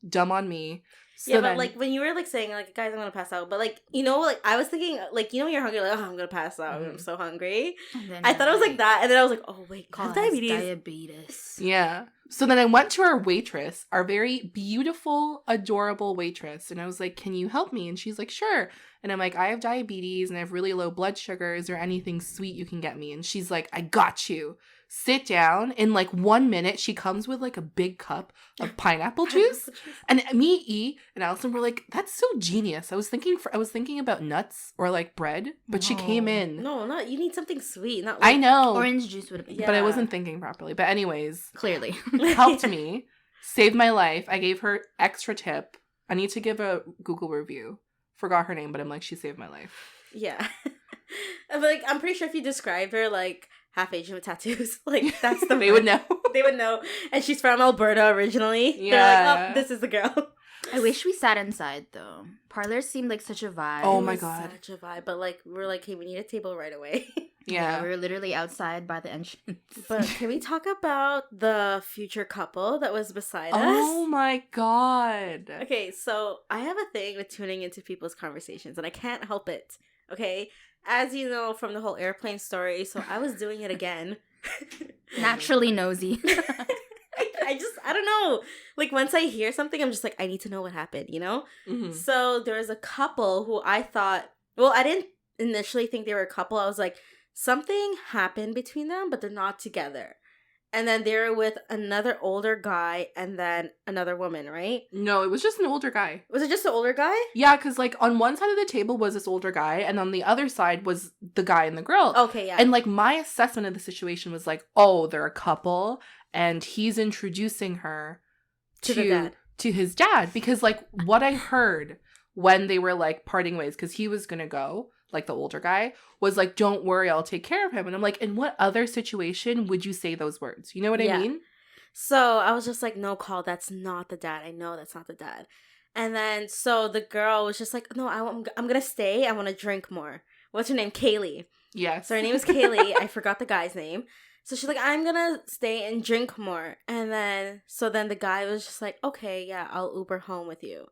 Dumb on me. So yeah, then, but like when you were like saying like, guys, I'm gonna pass out, but like, you know, like I was thinking like, you know, when you're hungry, like, oh, I'm gonna pass out. I'm so hungry. I thought it was like that, and then I was like, oh wait, God, diabetes. Yeah. So then I went to our waitress, our very beautiful, adorable waitress, and I was like, can you help me? And she's like, sure. And I'm like, I have diabetes and I have really low blood sugar. Is there anything sweet you can get me? And she's like, I got you. Sit down. In like 1 minute, she comes with like a big cup of pineapple juice. And me, E, and Allison were like, that's so genius. I was thinking about nuts or like bread, but she came in. No, not you need something sweet. Not like, I know. Orange juice would have been. Yeah. But I wasn't thinking properly. But anyways, Clearly. helped me, saved my life. I gave her extra tip. I need to give a Google review. Forgot her name, but I'm like, she saved my life. Yeah. But like, I'm pretty sure if you described her like half Asian with tattoos, like that's the They would know. They would know. And she's from Alberta originally. Yeah. They're like, oh, this is the girl. I wish we sat inside though. Parlors seemed like such a vibe. Oh It my was God. such a vibe. But like, we're like, hey, we need a table right away. Yeah. We were literally outside by the entrance. But can we talk about the future couple that was beside us? Oh my god. Okay, so I have a thing with tuning into people's conversations, and I can't help it. Okay, as you know from the whole airplane story, so I was doing it again. Naturally nosy. I don't know. Like, once I hear something, I'm just like, I need to know what happened, you know? Mhm. So there was a couple who I thought, well, I didn't initially think they were a couple. I was like, something happened between them, but they're not together. And then they were with another older guy and then another woman, right? No, it was just an older guy. Was it just an older guy? Yeah, because, like, on one side of the table was this older guy, and on the other side was the guy and the girl. Okay, yeah. And, like, my assessment of the situation was like, oh, they're a couple, and he's introducing her To the dad. to his dad. Because, like, what I heard when they were, like, parting ways, because he was gonna go, like, the older guy, was like, don't worry, I'll take care of him. And I'm like, in what other situation would you say those words? You know what I mean? So I was just like, no, call, that's not the dad. I know that's not the dad. And then, so the girl was just like, no, I'm going to stay. I want to drink more. What's her name? Kaylee. Yes. So her name is Kaylee. I forgot the guy's name. So she's like, I'm going to stay and drink more. And then, so then the guy was just like, okay, yeah, I'll Uber home with you.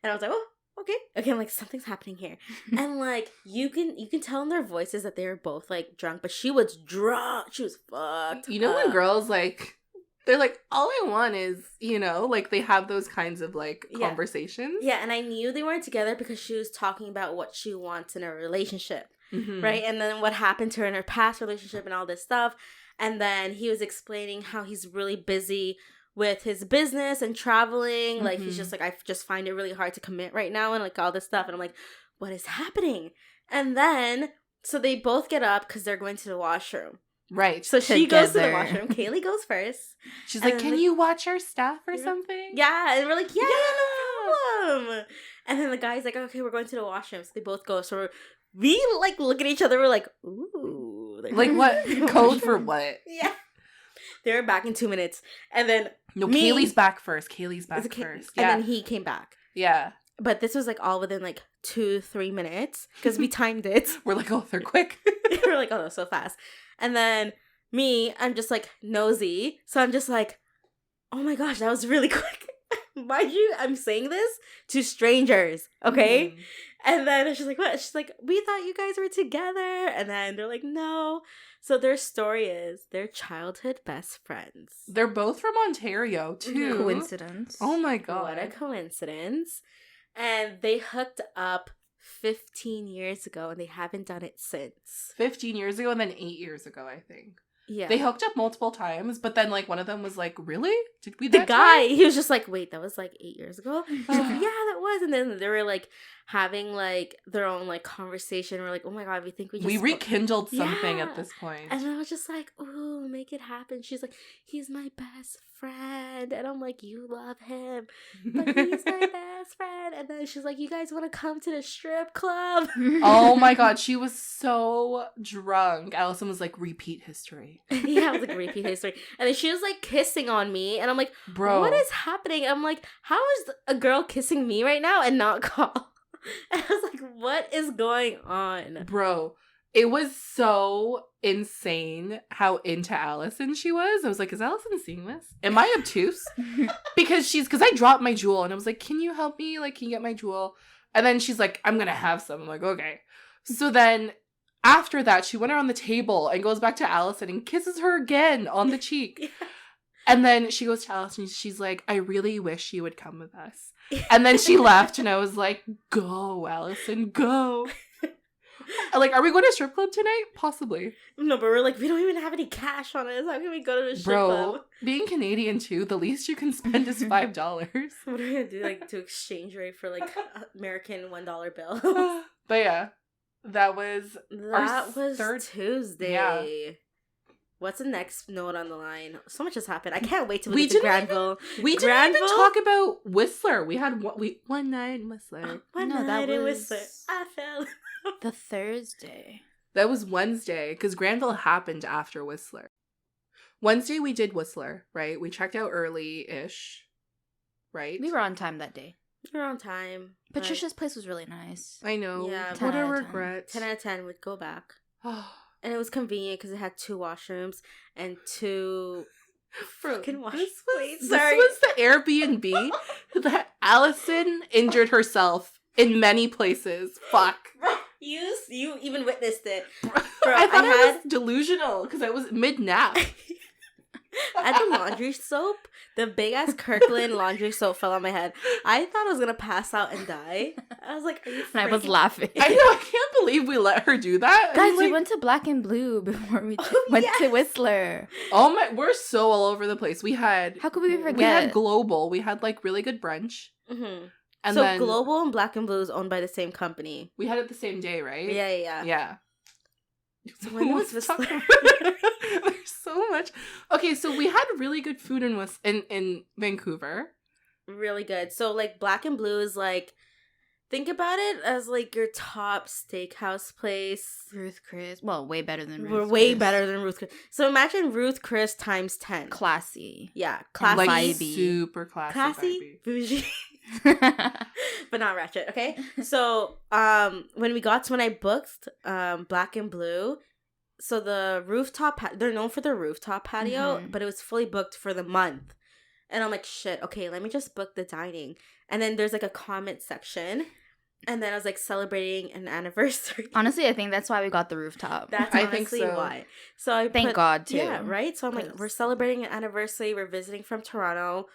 And I was like, oh, okay. Okay, I'm like, something's happening here. And like, you can tell in their voices that they were both like drunk, but she was drunk. She was fucked. You know when girls, like, they're like, all I want is, you know, like, they have those kinds of, like, conversations. Yeah, and I knew they weren't together because she was talking about what she wants in a relationship, Mhm. right? And then what happened to her in her past relationship and all this stuff. And then he was explaining how he's really busy with his business and traveling. Like, he's just like, I just find it really hard to commit right now and, like, all this stuff. And I'm like, what is happening? And then, so they both get up because they're going to the washroom. Right. So she goes to the Together. washroom. Kaylee goes first. She's And like, then can you watch our stuff or something? Yeah, and we're like, yeah, no problem. And then the guy's like, okay, we're going to the washroom. So they both go. So we like look at each other. We're like, ooh. Like, what? Code for what? Yeah. They were back in 2 minutes. And then No, Kaylee's back first. Kaylee's back Okay, first. And Yeah. then he came back. Yeah. But this was like all within like 2-3 minutes because we timed it. We're like, oh, they're quick. We're like, oh, that was so fast. And then me, I'm just like nosy. So I'm just like, oh my gosh, that was really quick. Mind you, I'm saying this to strangers, okay? Mhm. And then she's like, what? She's like, we thought you guys were together. And then they're like, no. So their story is they're childhood best friends. They're both from Ontario, too. Coincidence. Oh my god. What a coincidence. And they hooked up 15 years ago and they haven't done it since. 15 years ago and then 8 years ago, I think. Yeah. They hooked up multiple times, but then, like, one of them was like, really? Did we The that guy, time? he was just like, wait, that was like 8 years ago? She's like, yeah, that was. And then they were like having like their own like conversation. We're like, oh my god, we think we just We rekindled something Yeah. at this point. And I was just like, ooh, make it happen. She's like, he's my best friend. And I'm like, you love him, but he's my best friend. And then she's like, you guys want to come to the strip club? Oh my god, she was so drunk. Allison was like, repeat history. Yeah, I was like, repeat history. And then she was like kissing on me. And I'm like, Bro. what is happening? I'm like, how is a girl kissing me right now and not call? And I was like, what is going on? Bro, it was so insane how into Allison she was. I was like, is Allison seeing this? Am I obtuse? Because I dropped my jewel and I was like, can you help me? Like, can you get my jewel? And then she's like, I'm gonna have some. I'm like, okay. So then after that, she went around the table and goes back to Allison and kisses her again on the cheek. Yeah. And then she goes to Allison, she's like, I really wish you would come with us. And then she left and I was like, go, Allison, go. Like, are we going to a strip club tonight? Possibly. No, but we're like, we don't even have any cash on us. How can we go to a strip club? Being Canadian too, the least you can spend is $5. What are we gonna do, like, to exchange rate for, like, American $1 bill? But yeah, that was That was third Tuesday. Yeah. What's the next note on the line? So much has happened. I can't wait till We we get to didn't Granville. we didn't even Granville? talk about Whistler. We had one night in Whistler. One No, that night in was- Whistler, I fell. The Thursday. That was Wednesday, because Granville happened after Whistler. Wednesday we did Whistler, right? We checked out early-ish, right? We were on time that day. You're on time. Patricia's place was really nice. I know. Yeah, What 10 a out of 10. regret. 10 out of 10 would go back. And it was convenient because it had 2 washrooms and 2 fucking This washrooms. was the Airbnb that Allison injured herself in many places. Fuck. You even witnessed it. Bro, I thought I was delusional because I was mid-nap. I had the laundry soap. The big ass Kirkland laundry soap fell on my head. I thought I was gonna pass out and die. I was like, are you And I was freaking- laughing. I know, I can't believe we let her do that. Guys, I'm we like, went to Black and Blue before we Oh, went yes. to Whistler. oh my, we're so all over the place. We had How could we forget? We had Global. We had like really good brunch. Mhm. And so then Global and Black and Blue is owned by the same company. we had it the same day, right? Yeah. Yeah. So when was Let's Whistler? talk about- There's so much. Okay, so we had really good food in Vancouver. Really good. So like Black and Blue is like, think about it as like your top steakhouse place. Ruth Chris. Well, way better than Ruth We're way Chris. better than Ruth Chris. So imagine Ruth Chris times 10. Classy. Yeah, classy. Like vibey. super classy. Classy, vibey. bougie, but not ratchet. Okay, so when I booked Black and Blue, so the rooftop they're known for their rooftop patio, Mhm. but it was fully booked for the month, and I'm like, shit. Okay, let me just book the dining, and then there's like a comment section, and then I was like celebrating an anniversary. Honestly, I think that's why we got the rooftop. That's I honestly think so. why. So I Thank put- God, too. Yeah, right. So I'm like, 'Cause- we're celebrating an anniversary. We're visiting from Toronto.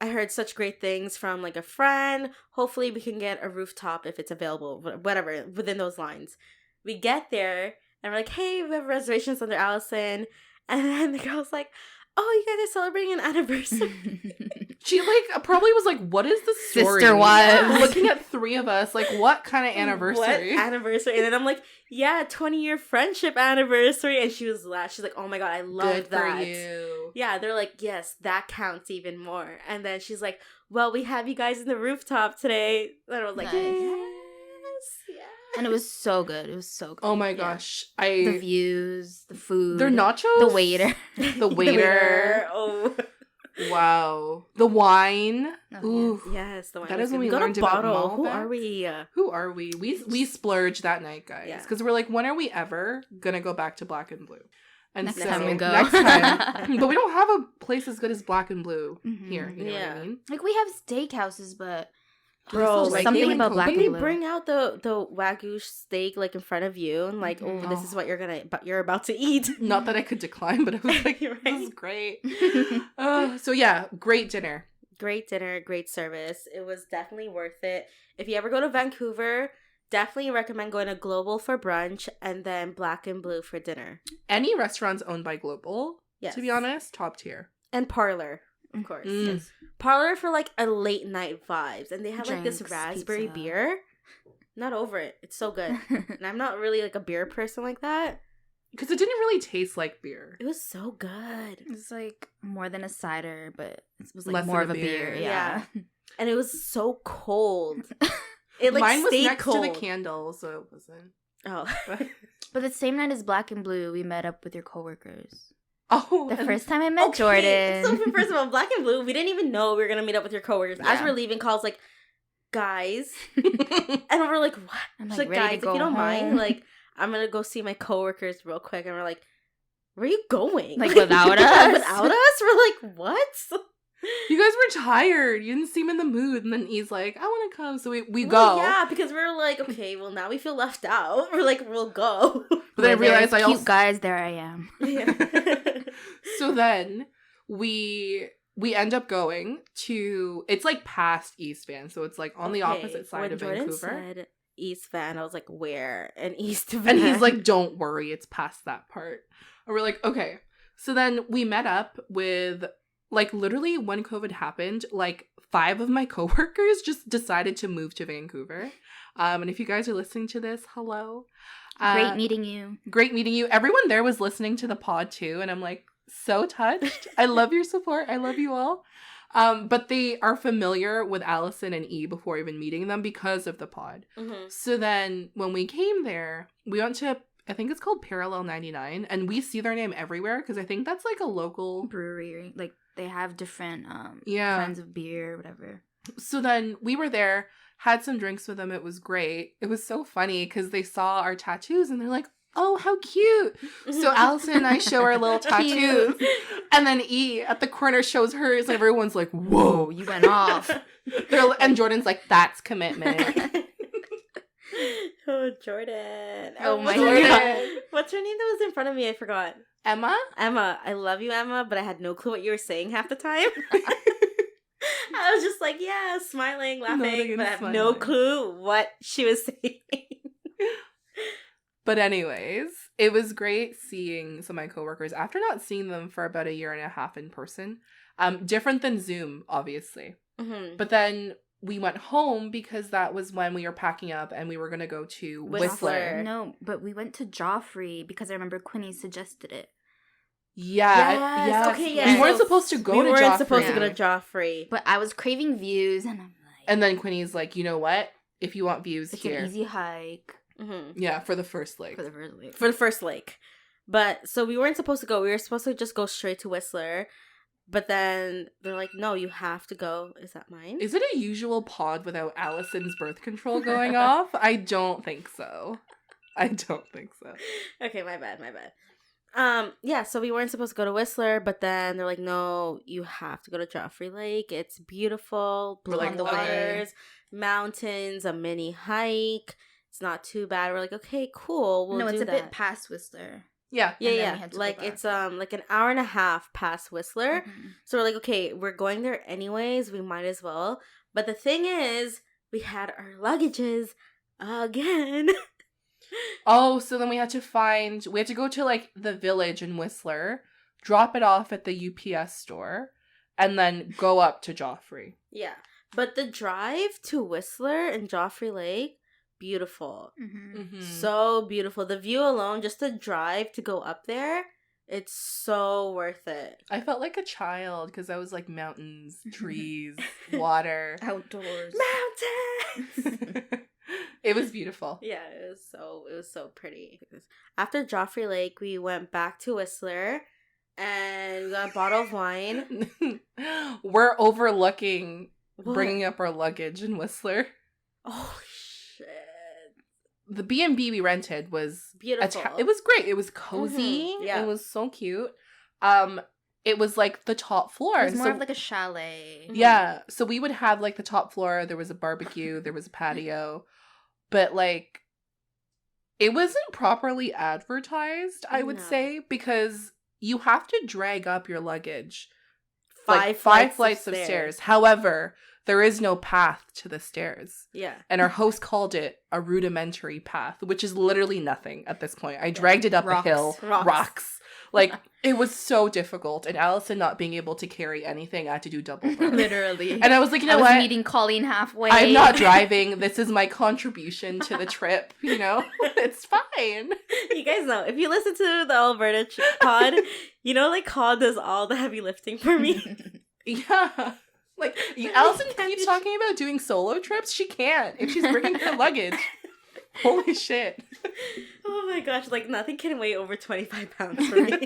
I heard such great things from like a friend. Hopefully, we can get a rooftop if it's available. Whatever within those lines. We get there and we're like, hey, we have reservations under Allison, and then the girl's like, oh, you guys are celebrating an anniversary. She like probably was like, "What is the story?" Sister wives. Looking at 3 of us, like, what kind of anniversary? What anniversary? And then I'm like, yeah, 20-year friendship anniversary. And she was She's like, oh my God, I love Good that. for you. Yeah, they're like, yes, that counts even more. And then she's like, well, we have you guys in the rooftop today. And I was like, Nice. yes. And it was so good. It was so good. Oh my Yeah. gosh, The views, the food. Their nachos, The waiter. the waiter. Oh. Wow, the wine. Oh, Ooh, Yes, the wine. That was is when good. we got learned a about bottle. Who Malbec. are we? who are we? We splurged that night, guys, Yeah. because we're like, when are we ever gonna go back to Black and Blue? And Next so, time we go. next time. But we don't have a place as good as Black and Blue Mhm. here. You know what Yeah. I mean? Like, we have steakhouses, but Bro, there's like, something they, about like, Black When and they Blue. bring out the wagyu steak like in front of you and like, Mhm. oh, this is what you're about to eat. Not that I could decline, but I was like, You're this is right. great. So yeah, great dinner. Great dinner, great service. It was definitely worth it. If you ever go to Vancouver, definitely recommend going to Global for brunch and then Black and Blue for dinner. Any restaurants owned by Global, Yes. to be honest, top tier. And Parlor, of course. Mm. Yes. Parlor for like a late night vibes. And they have like this Drinks, raspberry pizza. beer. Not over it. It's so good. And I'm not really like a beer person like that. Because it didn't really taste like beer. It was so good. It's like more than a cider, but it was like Less more of of a a beer. beer. Yeah. And it was so cold. It like Mine was stayed next cold. to the candle, so it wasn't. Oh. But the same night as Black and Blue, we met up with your coworkers. Oh, The and- first time I met Jordan. So first of all, Black and Blue, we didn't even know we were gonna meet up with your coworkers. As Yeah. we're leaving, calls like, guys, and we're like, what? I'm She's like, ready guys, to if go you don't mind, home. like, I'm gonna go see my coworkers real quick, and we're like, where are you going? Like, without us? Without us? We're like, what? You guys were tired. You didn't seem in the mood. And then he's like, I want to come. So we Well, go. yeah, because we're like, okay, well now we feel left out. We're like, we'll go. But then I Where realized there's I cute also... guys, there I am. Yeah. So then we end up going to... It's like past East Van. So it's like on the Okay, opposite side when of Jordan Vancouver. said East Van, I was like, where? And East Van. And he's like, don't worry, it's past that part. And we're like, okay. So then we met up with, like, literally when COVID happened, like 5 of my coworkers just decided to move to Vancouver. And if you guys are listening to this, hello. Great meeting you. Great meeting you. Everyone there was listening to the pod too. And I'm like, so touched. I love your support. I love you all. But they are familiar with Allison and E before even meeting them because of the pod. Mhm. So then when we came there, we went to, I think it's called Parallel 99, and we see their name everywhere because I think that's like a local. Brewery. Like, they have different Yeah. kinds of beer, whatever. So then we were there, had some drinks with them. It was great. It was so funny because they saw our tattoos and they're like, oh, how cute. So Allison and I show our little tattoos. And then E at the corner shows hers. And everyone's like, whoa. You went off. And Jordan's like, that's commitment. Oh, Jordan. Oh my Jordan. God. What's her name that was in front of me? I forgot. Emma? Emma. I love you, Emma, but I had no clue what you were saying half the time. I was just like, yeah, smiling, laughing, but I have no clue what she was saying. But anyways, it was great seeing some of my coworkers after not seeing them for about a year and a half in person. Different than Zoom, obviously. Mm-hmm. But then we went home because that was when we were packing up and we were going to go to Whistler. No, but we went to Joffrey because I remember Quinny suggested it. Yeah. Yes. Okay, yeah. We weren't supposed to go to Joffrey. We weren't supposed to go to Joffrey. But I was craving views and I'm like... And then Quinny's like, you know what? If you want views, it's here. It's an easy hike. Mm-hmm. Yeah, for the first lake. For the first lake. But, so we weren't supposed to go. We were supposed to just go straight to Whistler. But then they're like, no, you have to go. Is that mine? Is it a usual pod without Allison's birth control going off? I don't think so. Okay, my bad. Yeah, so we weren't supposed to go to Whistler, but then they're like, no, you have to go to Joffrey Lake. It's beautiful, blue like, waters, mountains, a mini hike. It's not too bad. We're like, okay, cool. We'll do it's a that. bit past Whistler. Yeah. Yeah. Like it's like an hour and a half past Whistler. Mm-hmm. So we're like, okay, we're going there anyways. We might as well. But the thing is, we had our luggages again. Oh, so then we had to go to like the village in Whistler, drop it off at the UPS store, and then go up to Joffrey. Yeah. But the drive to Whistler and Joffrey Lake, beautiful. Mm-hmm. Mm-hmm. So beautiful. The view alone, just the drive to go up there, it's so worth it. I felt like a child because I was like mountains, trees, water. Outdoors. Mountains! It was beautiful. Yeah, it was so pretty. After Joffrey Lake, we went back to Whistler and we got a bottle of wine. We're overlooking What? bringing up our luggage in Whistler. Oh, shit. The B&B we rented was Beautiful. it was great. It was cozy. Mm-hmm. Yeah. It was so cute. It was like the top floor. It was more of like a chalet. Yeah. So we would have like the top floor. There was a barbecue. There was a patio. But like, it wasn't properly advertised, I would say, because you have to drag up your luggage. Five flights of stairs. However, there is no path to the stairs. Yeah. And our host called it a rudimentary path, which is literally nothing at this point. I dragged it up a hill. Rocks. Like, it was so difficult. And Allison not being able to carry anything, I had to do double work. Literally. And I was like, you know what? I was meeting Colleen halfway. I'm not driving. This is my contribution to the trip. You know? It's fine. You guys know, if you listen to the Alberta pod, you know, like, Cod does all the heavy lifting for me. Yeah. Like, Allison keeps talking about doing solo trips. She can't if she's bringing her luggage. Holy shit. Oh my gosh, like nothing can weigh over 25 pounds for me.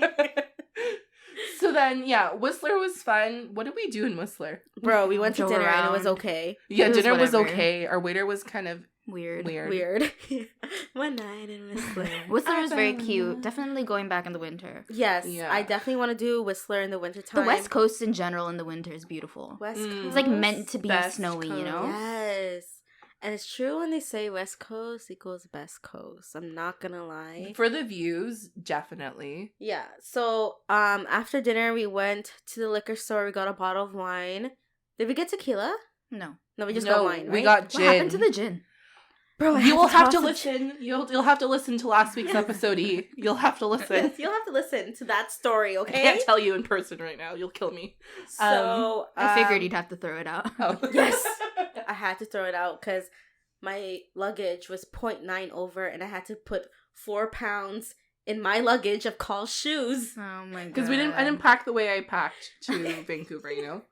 So then, yeah, Whistler was fun. What did we do in Whistler? Bro, we went to dinner and it was around. okay. Yeah, dinner was whatever. okay. Our waiter was kind of Weird. One night in Whistler. Whistler is very cute. Definitely going back in the winter. Yes, Yeah. I definitely want to do Whistler in the wintertime. The West Coast in general in the winter is beautiful. West Coast. It's like meant to be Best snowy, you know? Yes. And it's true when they say West Coast equals best coast. I'm not gonna lie. for the views, definitely. Yeah. So, after dinner, we went to the liquor store. We got a bottle of wine. Did we get tequila? No. No, we just got wine, right? We got gin. What happened to the gin? Bro, You will have to toss listen. You'll have to listen to last week's episode. E. You'll have to listen. Yes, you'll have to listen to that story, I okay? can't tell you in person right now. You'll kill me. So, I figured you'd have to throw it out. Oh. Yes. I had to throw it out because my luggage was 0.9 over and I had to put 4 pounds in my luggage of Call's shoes. Oh my god. Because I didn't pack the way I packed to Vancouver, you know?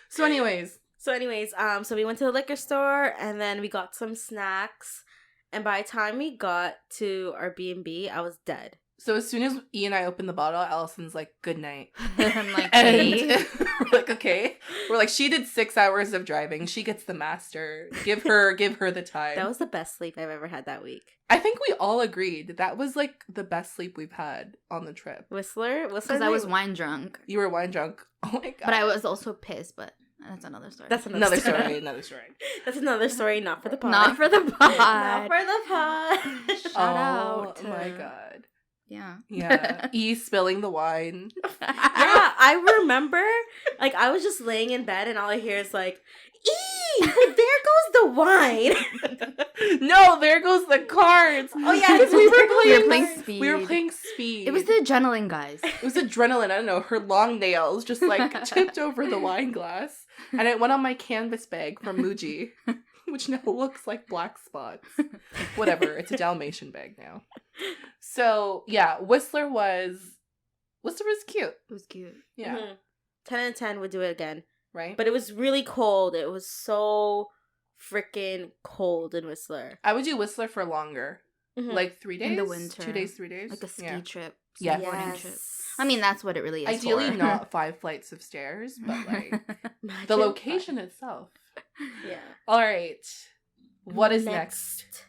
So anyways, So we went to the liquor store and then we got some snacks. And by the time we got to our B&B, I was dead. So as soon as E and I opened the bottle, Allison's like, good night. I'm like, And hey. we're like, okay. We're like, she did 6 hours of driving. She gets the master. Give her the time. That was the best sleep I've ever had that week. I think we all agreed that was like the best sleep we've had on the trip. Whistler Because I was wine drunk. You were wine drunk. Oh my god. But I was also pissed, but that's another story. That's another story. story. Another story. That's another story, not for the pod. Not for the pod. Not for the pod. Shout Oh out to- my god. Yeah. Yeah. E spilling the wine. Yeah, I remember, like, I was just laying in bed and all I hear is like, "Eee, there goes the wine." No, there goes the cards. Oh yeah, Because we were playing Speed. We were playing Speed. It was the adrenaline, guys. It was adrenaline. I don't know. Her long nails just like tipped over the wine glass, and it went on my canvas bag from Muji, which now looks like black spots. Whatever. It's a Dalmatian bag now. So yeah, Whistler was cute. It was cute. Yeah. Mhm. 10 and 10 would do it again. Right. But it was really cold. It was so freaking cold in Whistler. I would do Whistler for longer, Mhm. like 3 days, In the winter. 2 days, 3 days, Like a ski Yeah. trip. Yeah. Snowboarding trip. I mean, that's what it really is. Ideally, for. not 5 flights of stairs, but like Imagine the location itself. Yeah. All right. What is next?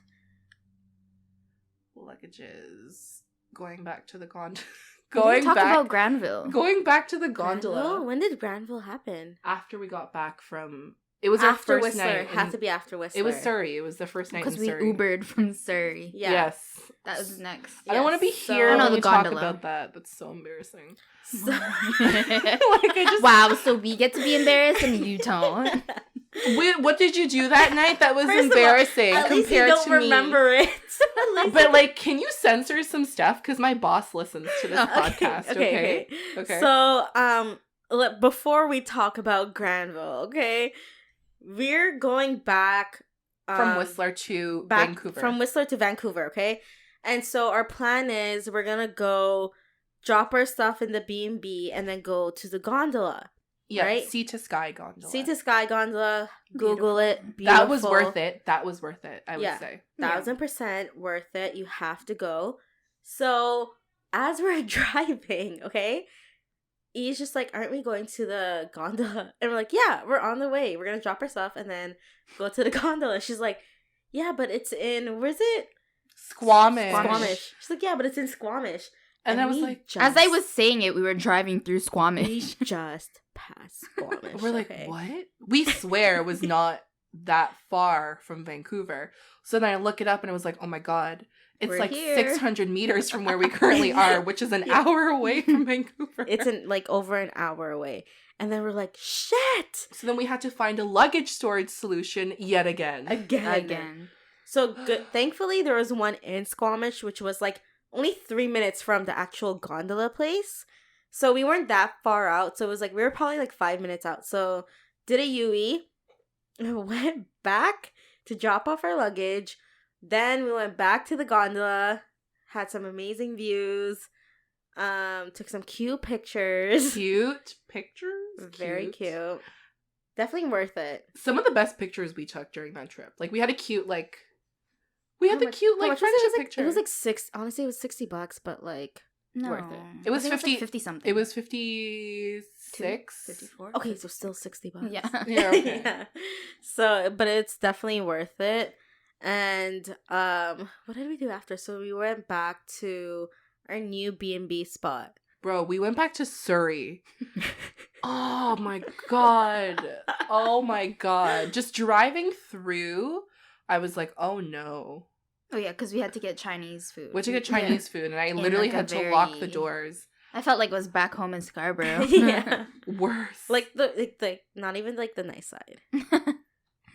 Luggages. Going back to the gondola. Talk about Granville. Going back to the gondola. Granville? When did Granville happen? After we got back from... It was our After first Whistler. night. It had in- to be after Whistler. It was Surrey. It was the first night in Because we Surrey. Ubered from Surrey. Yeah. Yes. That was next. I don't want to be So- here Oh, no, when the we talk gondola. about that. That's so embarrassing. So- Like, I just... Wow, so we get to be embarrassed and you don't. What did you do that night that was First of all, embarrassing At least you compared don't to me? remember it. At least But like, can you censor some stuff? Because my boss listens to this podcast. Okay. So, before we talk about Granville, okay, we're going back From Whistler to back Vancouver. From Whistler to Vancouver, okay, and so our plan is we're gonna go drop our stuff in the B&B and then go to the gondola. yeah, right? Sea to Sky gondola. Sea to Sky gondola. Google it. That was Beautiful. worth it. That was worth it. I would Yeah. say 1,000% worth it. You have to go. So as we're driving, okay, E's just like, aren't we going to the gondola? And we're like, yeah, we're on the way. We're gonna drop our stuff and then go to the gondola. She's like, yeah, but it's in, where's it? Squamish. Squamish. She's like, yeah, but it's in Squamish. And I was we like, As I was saying it, we were driving through we Squamish. just passed Squamish. we're like, okay? what? We swear it was not that far from Vancouver. So then I look it up and it was like, oh my god, it's We're like here. 600 meters from where we currently are, which is an Yeah. hour away from Vancouver. It's in like over an hour away. And then we're like, shit! So then we had to find a luggage storage solution yet again. Again. So good. Thankfully, there was one in Squamish, which was like only 3 minutes from the actual gondola place. So we weren't that far out. So it was like, we were probably like 5 minutes out. So did a UE, went back to drop off our luggage. Then we went back to the gondola, had some amazing views, took some cute pictures. Cute pictures. Very cute. Definitely worth it. Some of the best pictures we took during that trip. Like we had a cute we had How the much- cute how like much was friendship it? picture. It was like $6. Honestly, it was $60, but like No. worth it. It was I think 50 like 50 something. It was 56. 54. okay, so still $60. Yeah. Yeah, okay. Yeah. So, but it's definitely worth it. And what did we do after? So we went back to our new B&B spot. Bro, we went back to Surrey. Oh my god. Oh my god. Just driving through, I was like, oh no. Oh yeah, because we had to get Chinese food. We had to get Chinese food, and I In, literally like, a had to lock the very- doors. I felt like it was back home in Scarborough. Yeah. Worse. Like the not even like the nice side.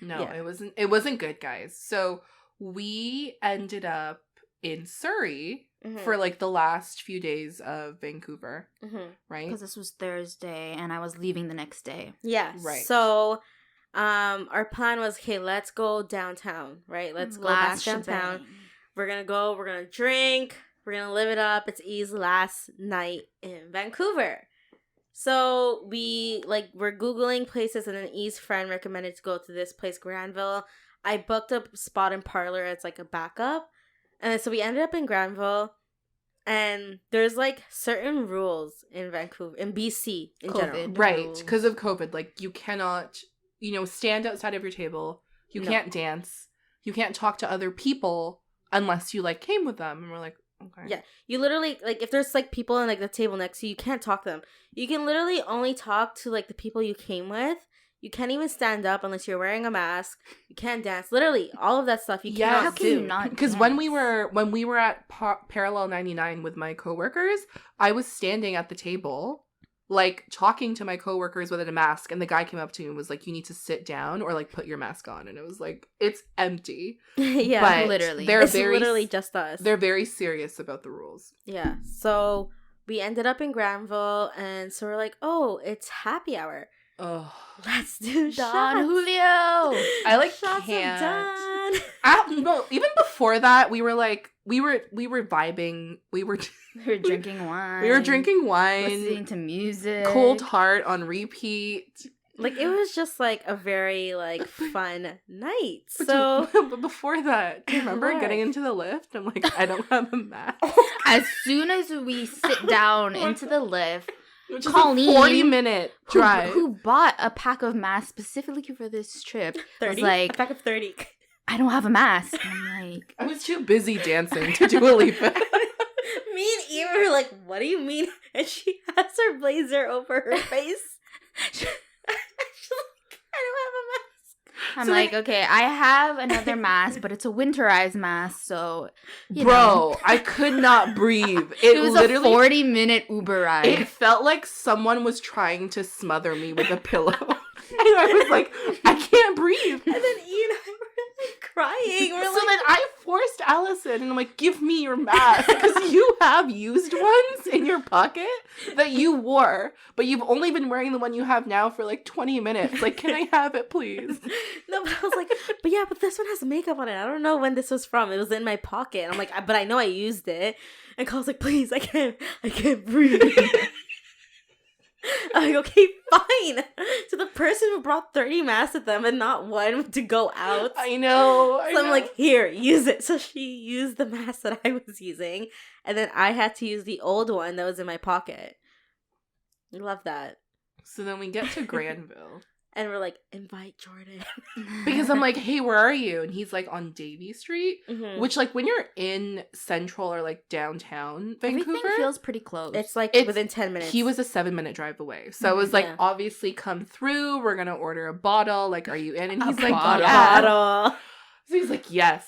No, Yeah. it wasn't good, guys. So we ended up in Surrey Mhm. for like the last few days of Vancouver, Mhm. right? Because this was Thursday and I was leaving the next day. Yeah. Right. So our plan was, okay, let's go downtown, right? Let's go back Last downtown. shebang. We're gonna drink, we're gonna live it up. It's E's last night in Vancouver. So we're Googling places, and then E's friend recommended to go to this place, Granville. I booked a spot in Parlor as like a backup. And then so we ended up in Granville, And there's like certain rules in Vancouver, in BC in general. Right, because of COVID. Like, you cannot, stand outside of your table. You can't dance. You can't talk to other people unless you, like, came with them. And we're like, okay. Yeah, you literally, like, if there's, like, people in, like, the table next to you, you can't talk to them. You can literally only talk to, like, the people you came with. You can't even stand up unless you're wearing a mask. You can't dance. Literally, all of that stuff you cannot How can do. you not Because dance? when we were at Parallel 99 with my coworkers, I was standing at the table, like, talking to my coworkers without a mask, and the guy came up to me and was like, you need to sit down or, like, put your mask on. And it was like, it's empty. Yeah, but literally. It's literally just us. They're very serious about the rules. Yeah, so we ended up in Granville, and so we're like, oh, it's happy hour. Oh, Let's do Don shots. Julio. I like Shots can't. of Don. No, even before that, we were like, we were vibing. We were drinking wine. We were drinking wine. Listening to music. Cold Heart on repeat. Like, it was just, like, a very, like, fun night. So, But before that, do you remember What? getting into the lift? I'm like, I don't have a mask. As soon as we sit down into the lift, Which is Colleen, a 40-minute drive. who bought a pack of masks specifically for this trip, 30? was like, a pack of 30. I don't have a mask. I'm like, I was too busy dancing to do a leap. Me and Eve were like, what do you mean? And she has her blazer over her face. She's like, I don't have a mask. I'm So like, okay, I have another mask, but it's a winterized mask, so you know. Bro, I could not breathe. It was literally, a 40-minute Uber ride. It felt like someone was trying to smother me with a pillow. And I was like, I can't breathe. And then E and I were like crying. We're So like, then I forced Allison, and I'm like, give me your mask. Because you have used ones in your pocket that you wore, but you've only been wearing the one you have now for like 20 minutes. Like, can I have it, please? no, but I was like, but this one has makeup on it. I don't know when this was from. It was in my pocket. I'm like, but I know I used it. And Cole's like, please, I can't breathe. I'm like, okay, fine. So the person who brought 30 masks with them and not one to go out. I know. So I'm like, here, use it. So she used the mask that I was using. And then I had to use the old one that was in my pocket. Love that. So then we get to Granville. And we're like, invite Jordan. Because I'm like, hey, where are you? And he's like on Davie Street. Mhm. Which, like, when you're in central or like downtown Vancouver, Everything feels pretty close. It's like It's- within 10 minutes. he was a 7-minute drive away. So it was like, Yeah. obviously come through. We're going to order a bottle. Like, are you in? And A he's like, bottle. yeah. Bottle. So he's like, yes.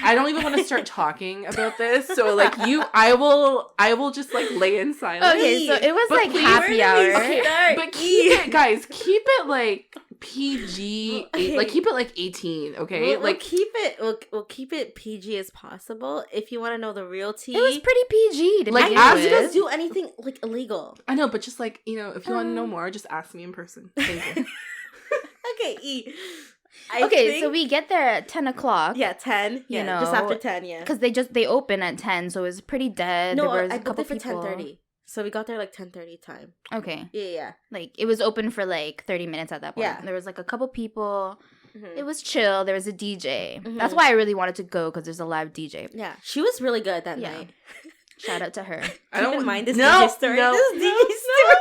I don't even want to start talking about this. So like I will just like lay in silence. Okay, so it was But like please- happy hour. Okay. But keep it, guys, keep it like PG, Okay. like keep it like 18, okay? We'll keep it. We'll keep it PG as possible. If you want to know the real tea, It was pretty PG to Like, begin as He it with. doesn't do anything like illegal. I know, but just like, if you want to know more, just ask me in person. Thank you. Okay, E. Okay, so we get there at 10 o'clock. 10. You Yeah, just know, after 10. Yeah. Because they open at 10, so it was pretty dead. No, there was I a booked couple it for people. 10:30. So we got there like 10:30 time. Okay. Yeah. Like, it was open for like 30 minutes at that point. Yeah. There was like a couple people. Mhm. It was chill. There was a DJ. Mhm. That's why I really wanted to go, because there's a live DJ. Yeah, she was really good that Yeah. night. Shout out to her. I don't Keep in mind this no, DJ story. No, This no, DJ story.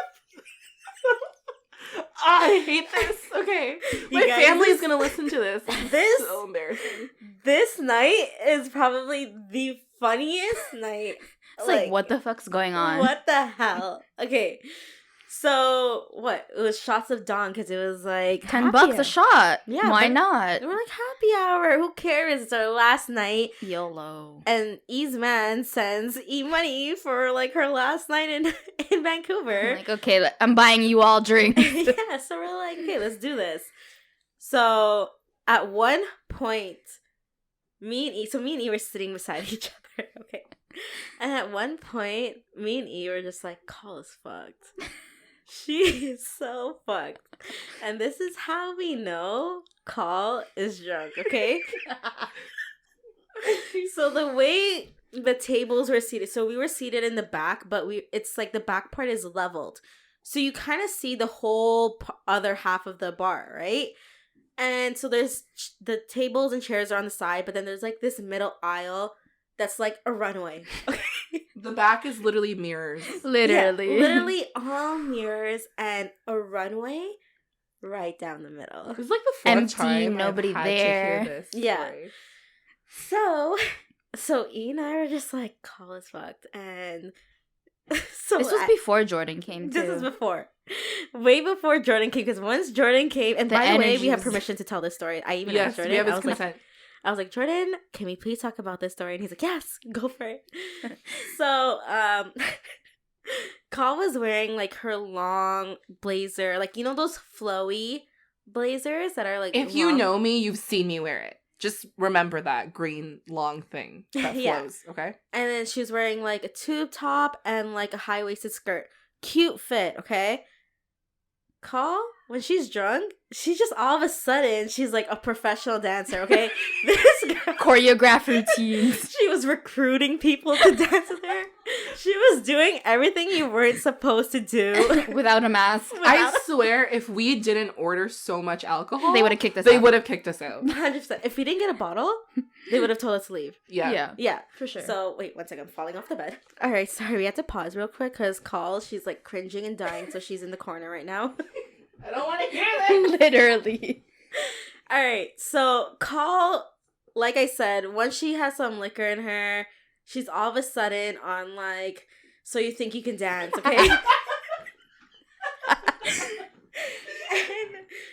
I hate this. Okay. My guys, family's this- gonna listen to this. this- so embarrassing. This night is probably the funniest night. It's like, what the fuck's going on? What the hell? Okay. So, what? It was shots of Dawn because it was like $10 happy a hour. shot. Yeah, Why but- not? We're like, happy hour. Who cares? It's our last night. YOLO. And E's man sends E money for like her last night in Vancouver. I'm like, okay, I'm buying you all drinks. Yeah, so we're like, okay, let's do this. So at one point, me and E were sitting beside each other, okay? And at one point, me and E were just like, Call is fucked. She is so fucked. And this is how we know Call is drunk, okay? So the way the tables were seated, so we were seated in the back, but it's like the back part is leveled. So you kind of see the whole other half of the bar, right? And so there's the tables and chairs are on the side, but then there's like this middle aisle that's like a runway. Okay. The back is literally mirrors. Literally. Yeah, literally all mirrors and a runway right down the middle. It was like the fourth Empty, time nobody I've had there. to hear this Yeah. story. So E and I were just like, call as fucked. And so This was before Jordan came, too. This is before. Way before Jordan came. Because once Jordan came, and The by the way, we have energies. permission to tell this story. I even Yes, asked Jordan. we have his I was like, consent. Jordan, can we please talk about this story? And he's like, yes, go for it. So, Call was wearing like her long blazer, like, you know, those flowy blazers that are like, If you long? know me, you've seen me wear it. Just remember that green long thing that Yeah. flows, okay? And then she was wearing like a tube top and like a high-waisted skirt. Cute fit, okay? Call, when she's drunk, she just all of a sudden, she's like a professional dancer, okay? This girl, Choreograph routines. she was recruiting people to dance with her. She was doing everything you weren't supposed to do. Without a mask. I swear, if we didn't order so much alcohol, They would have kicked us They out. would have kicked us out. 100%. If we didn't get a bottle, they would have told us to leave. Yeah. Yeah. For sure. So, wait, one second. I'm falling off the bed. All right, sorry. We had to pause real quick because Call, she's like cringing and dying, so she's in the corner right now. I don't want to hear that. Literally. All right, so Call, like I said, once she has some liquor in her, she's all of a sudden on like, so you think you can dance, okay? And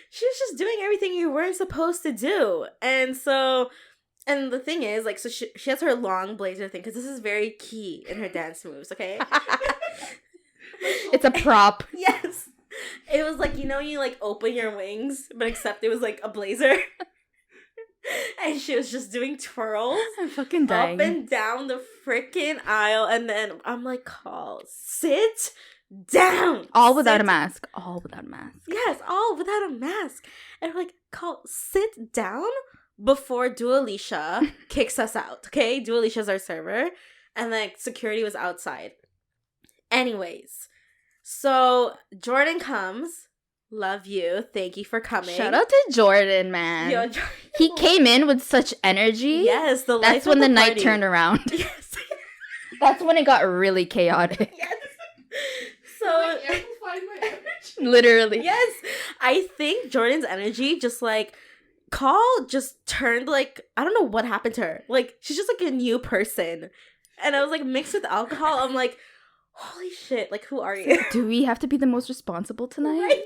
she was just doing everything you weren't supposed to do. And so, and the thing is, like, so she has her long blazer thing, because this is very key in her dance moves, okay? It's a prop. Yes. It was like, you know, you like open your wings, but except it was like a blazer. And she was just doing twirls I'm fucking dying. up and down the freaking aisle. And then I'm like, Call, sit down. All without Sit a mask. All without a mask. Yes, all without a mask. And we're like, Call, sit down before Dua Lipa kicks us out, okay? Dua Lipa's our server. And like security was outside. Anyways, so Jordan comes. Love you. Thank you for coming. Shout out to Jordan, man. Yo, Jordan. He came in with such energy. Yes, the life That's of when the night party. turned around. Yes. That's when it got really chaotic. Yes. So Amplify my energy. Literally. yes, I think Jordan's energy just like Call just turned like, I don't know what happened to her. Like she's just like a new person. And I was like mixed with alcohol. I'm like, holy shit, like who are you? Do we have to be the most responsible tonight? Right?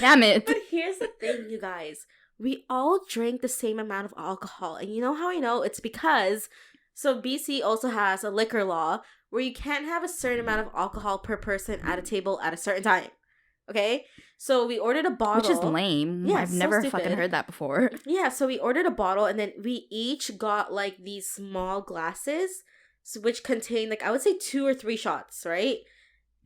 Damn it. But here's the thing, you guys. We all drink the same amount of alcohol. And you know how I know? It's because, so BC also has a liquor law where you can't have a certain amount of alcohol per person at a table at a certain time. Okay? So we ordered a bottle. Which is lame. Yeah, I've so never stupid. fucking heard that before. Yeah, so we ordered a bottle and then we each got like these small glasses, which contain like, I would say 2 or 3 shots, right?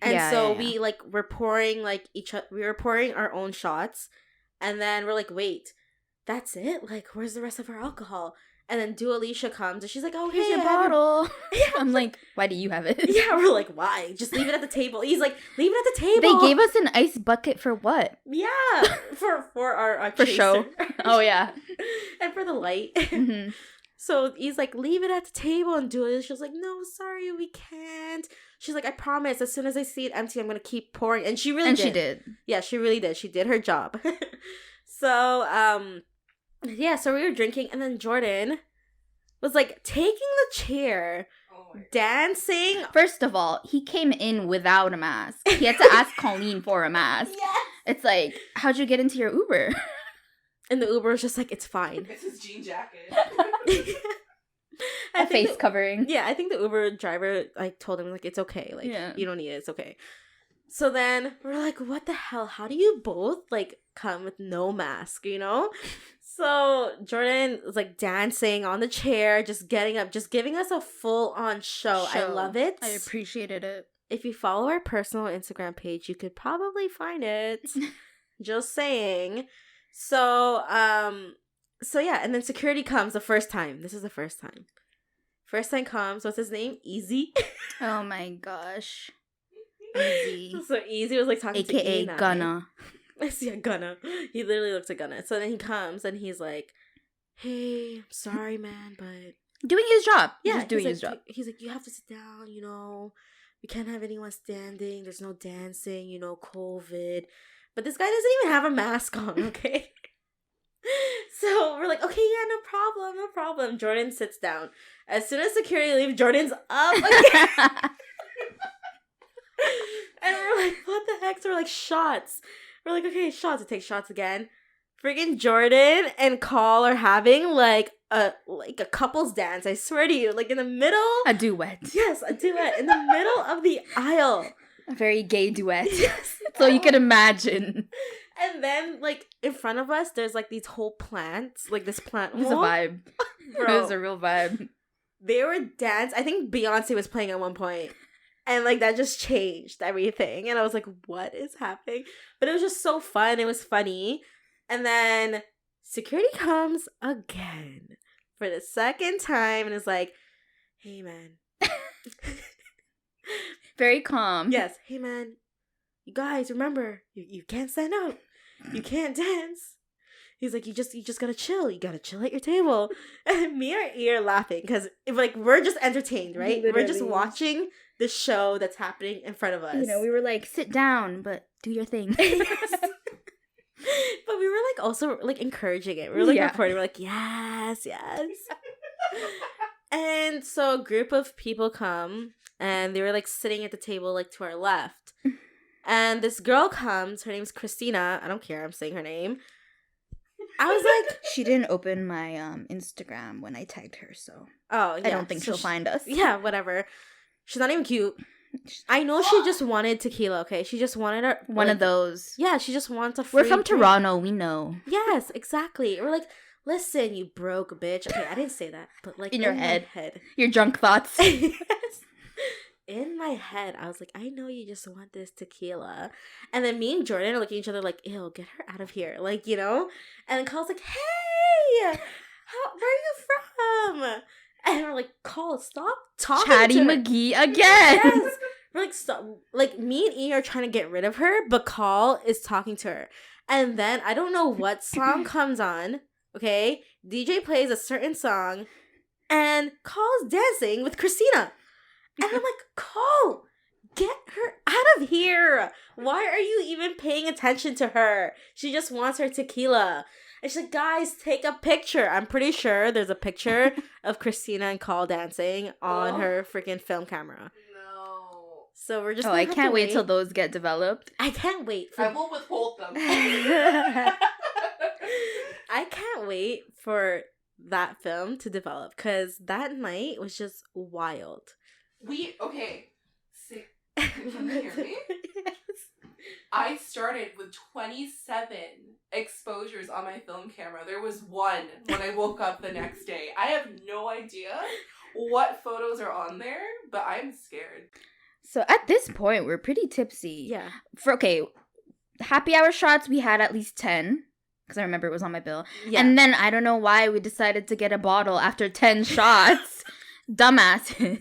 And Yeah, so yeah. we like were pouring like we were pouring our own shots, and then we're like, wait, that's it? Like, where's the rest of our alcohol? And then Dua Lipa comes and she's like, oh, Here's hey, your I have bottle. Yeah, I'm like, why do you have it? yeah, we're like, why? Just leave it at the table. He's like, leave it at the table. They gave us an ice bucket for what? yeah, for our For chaser. show. Oh, yeah. And for the light. Mhm. So he's like, leave it at the table and do it. She's like, no, sorry, we can't. She's like, I promise, as soon as I see it empty, I'm going to keep pouring. And she really And did. she did. Yeah, she really did. She did her job. So, yeah, so we were drinking. And then Jordan was like taking the chair, dancing. First of all, he came in without a mask. He had to ask Colleen for a mask. Yes. It's like, how'd you get into your Uber? And the Uber was just like, it's fine. It's his jean jacket. I A think face covering. Yeah, I think the Uber driver like told him like it's okay, like Yeah. you don't need it, it's okay. So then we're like, what the hell? How do you both like come with no mask, you know? So Jordan was like dancing on the chair, just getting up, just giving us a full on show. I love it. I appreciated it. If you follow our personal Instagram page, you could probably find it. Just saying. So yeah, and then security comes the first time. This is the first time. First time comes, what's his name? Easy. Oh my gosh. Easy. So Easy was like talking to AKA E9. Gunna. Yeah, Gunna. He literally looks like Gunna. So then he comes and he's like, hey, I'm sorry, man, but doing his job. Yeah, He's just doing his job. He's like, you have to sit down, we can't have anyone standing, there's no dancing, COVID. But this guy doesn't even have a mask on, okay? So we're like, okay, yeah, no problem. Jordan sits down. As soon as security leaves, Jordan's up again. And we're like, what the heck? So we're like, shots. We're like, okay, shots. It takes shots again. Freaking Jordan and Call are having like a couple's dance. I swear to you, like in the middle. A duet. Yes, a duet in the middle of the aisle. A very gay duet. Yes. So you can imagine. And then, like, in front of us, there's, like, these whole plants. Like, this plant It was a vibe. Bro, It was a real vibe. They were I think Beyonce was playing at one point. And, like, that just changed everything. And I was like, what is happening? But it was just so fun. It was funny. And then security comes again for the second time and is like, hey, man. Very calm. Yes. Hey, man. You guys, remember, you can't stand up. You can't dance. He's like, you just gotta chill. You gotta chill at your table. And me and E are laughing because we're just entertained, right? Literally. We're just watching the show that's happening in front of us. We were like, sit down, but do your thing. Yes. But we were like also like encouraging it. We were like recording. We're like, yes. And so a group of people come and they were like sitting at the table like to our left. And this girl comes, her name's Christina. I don't care, I'm saying her name. I was like... She didn't open my Instagram when I tagged her, so... Oh, yeah. I don't think she'll find us. Yeah, whatever. She's not even cute. I know she just wanted tequila, okay? She just wanted one of those. Yeah, she just wants a free We're from drink. Toronto, we know. Yes, exactly. We're like, listen, you broke bitch. Okay, I didn't say that, but like in your my head. head. Your drunk thoughts. Yes. In my head, I was like, I know you just want this tequila. And then me and Jordan are looking at each other like, ew, get her out of here. Like, And then Carl's like, hey, where are you from? And we're like, Carl, stop talking Chatty to her. McGee again. Yes. We're like, stop. Like, me and E are trying to get rid of her, but Carl is talking to her. And then, I don't know what song comes on, okay? DJ plays a certain song, and Carl's dancing with Christina. And I'm like, Cole, get her out of here. Why are you even paying attention to her? She just wants her tequila. And she's like, guys, take a picture. I'm pretty sure there's a picture of Christina and Cole dancing on her freaking film camera. No. So we're just I can't wait till those get developed. I can't wait. I will withhold them. I can't wait for that film to develop because that night was just wild. Okay. See, can you hear me? Yes. I started with 27 exposures on my film camera. There was one when I woke up the next day. I have no idea what photos are on there, but I'm scared. So at this point, we're pretty tipsy. Yeah. Happy hour shots, we had at least 10. Because I remember it was on my bill. Yeah. And then I don't know why we decided to get a bottle after 10 shots. Dumbasses.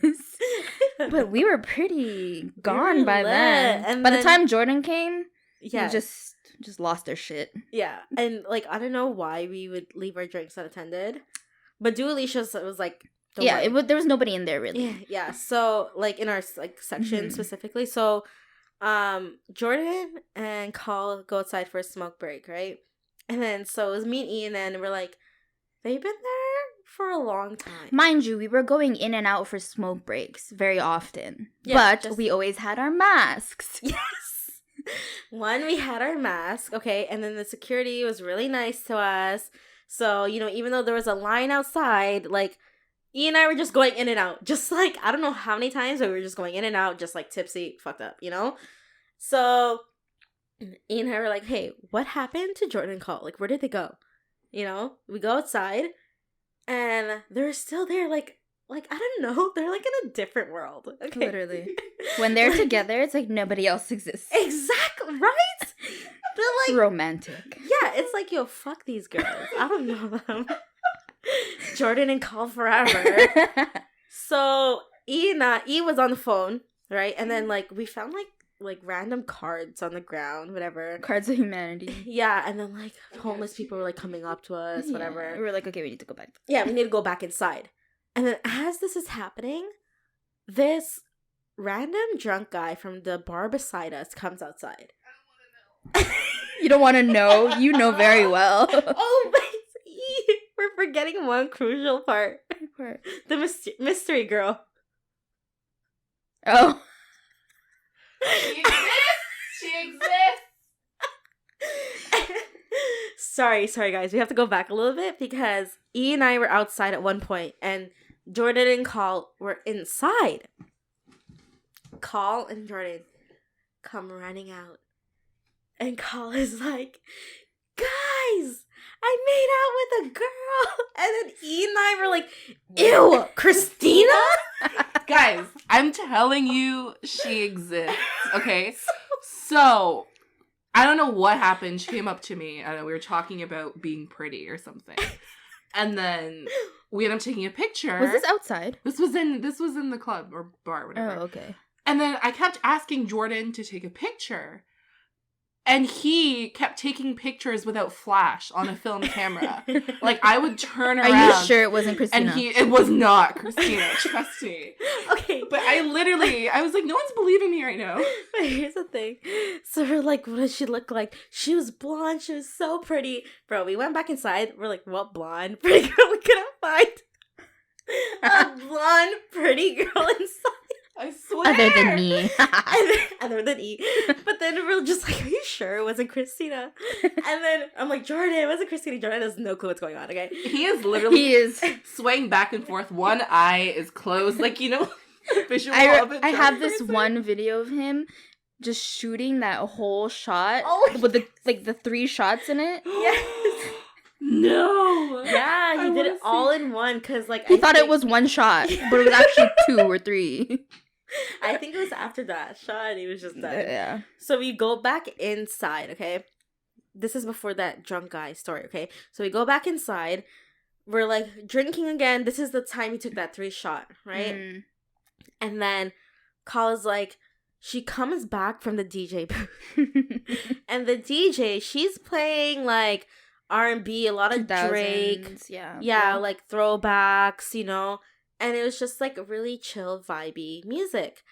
But we were pretty gone by then. And by the time Jordan came, we just lost their shit. Yeah. And like, I don't know why we would leave our drinks unattended. But Dua Lipa was like, there was nobody in there really. Yeah. So like in our like section specifically. So Jordan and Carl go outside for a smoke break, right? And then so it was me and Ian and we're like, they've been there for a long time. Mind you, we were going in and out for smoke breaks very often. Yeah, but we always had our masks. Yes. One, we had our mask, okay, and then the security was really nice to us. So, even though there was a line outside, like, Ian and I were just going in and out. Just like, I don't know how many times, but we were just going in and out, just like tipsy, fucked up, So, Ian and I were like, hey, what happened to Jordan and Cole? Like, where did they go? We go outside. And they're still there, like I don't know. They're like in a different world. Okay? Literally. When they're together, it's like nobody else exists. Exactly, right? They're like romantic. Yeah, it's like, yo, fuck these girls. I don't know them. Jordan and Cole forever. So E was on the phone, right? And then like we found like random cards on the ground, whatever. Cards of humanity. Yeah, and then like homeless people were like coming up to us, whatever. We were like, okay, we need to go back. Yeah, we need to go back inside. And then as this is happening, this random drunk guy from the bar beside us comes outside. You don't want to know. You know very well. Oh, but we're forgetting one crucial part. The mystery girl. Oh. She exists! Sorry, guys. We have to go back a little bit because E and I were outside at one point and Jordan and Call were inside. Call and Jordan come running out. And Call is like, guys, I made out with a girl. And then E and I were like, ew, Christina? Guys, I'm telling you, she exists. Okay? So, I don't know what happened. She came up to me and we were talking about being pretty or something. And then we ended up taking a picture. Was this outside? This was in the club or bar, whatever. Oh, okay. And then I kept asking Jordan to take a picture. And he kept taking pictures without flash on a film camera. Like, I would turn around. Are you sure it wasn't Christina? And it was not Christina, trust me. Okay. But I was like, no one's believing me right now. But here's the thing. So we're like, what does she look like? She was blonde. She was so pretty. Bro, we went back inside. We're like, what blonde pretty girl? We couldn't find a blonde pretty girl inside. I swear. Other than me. Other than E. But then we're just like, are you sure it wasn't Christina? And then I'm like, Jordan, it wasn't Christina. Jordan has no clue what's going on, okay? He is swaying back and forth. One eye is closed. Like, visual of it. I have this one video of him just shooting that whole shot with the 3 shots in it. Yes. No. Yeah, he did it all in one because like he thought it was 1 shot, but it was actually 2 or 3. I think it was after that shot. He was just done. Yeah. So we go back inside, okay? This is before that drunk guy story, okay? So we go back inside. We're like drinking again. This is the time he took that 3 shot, right? Mm. And then Kala's like, she comes back from the DJ booth. And the DJ, she's playing like R&B, a lot of Drake. Yeah, like throwbacks, And it was just like really chill, vibey music.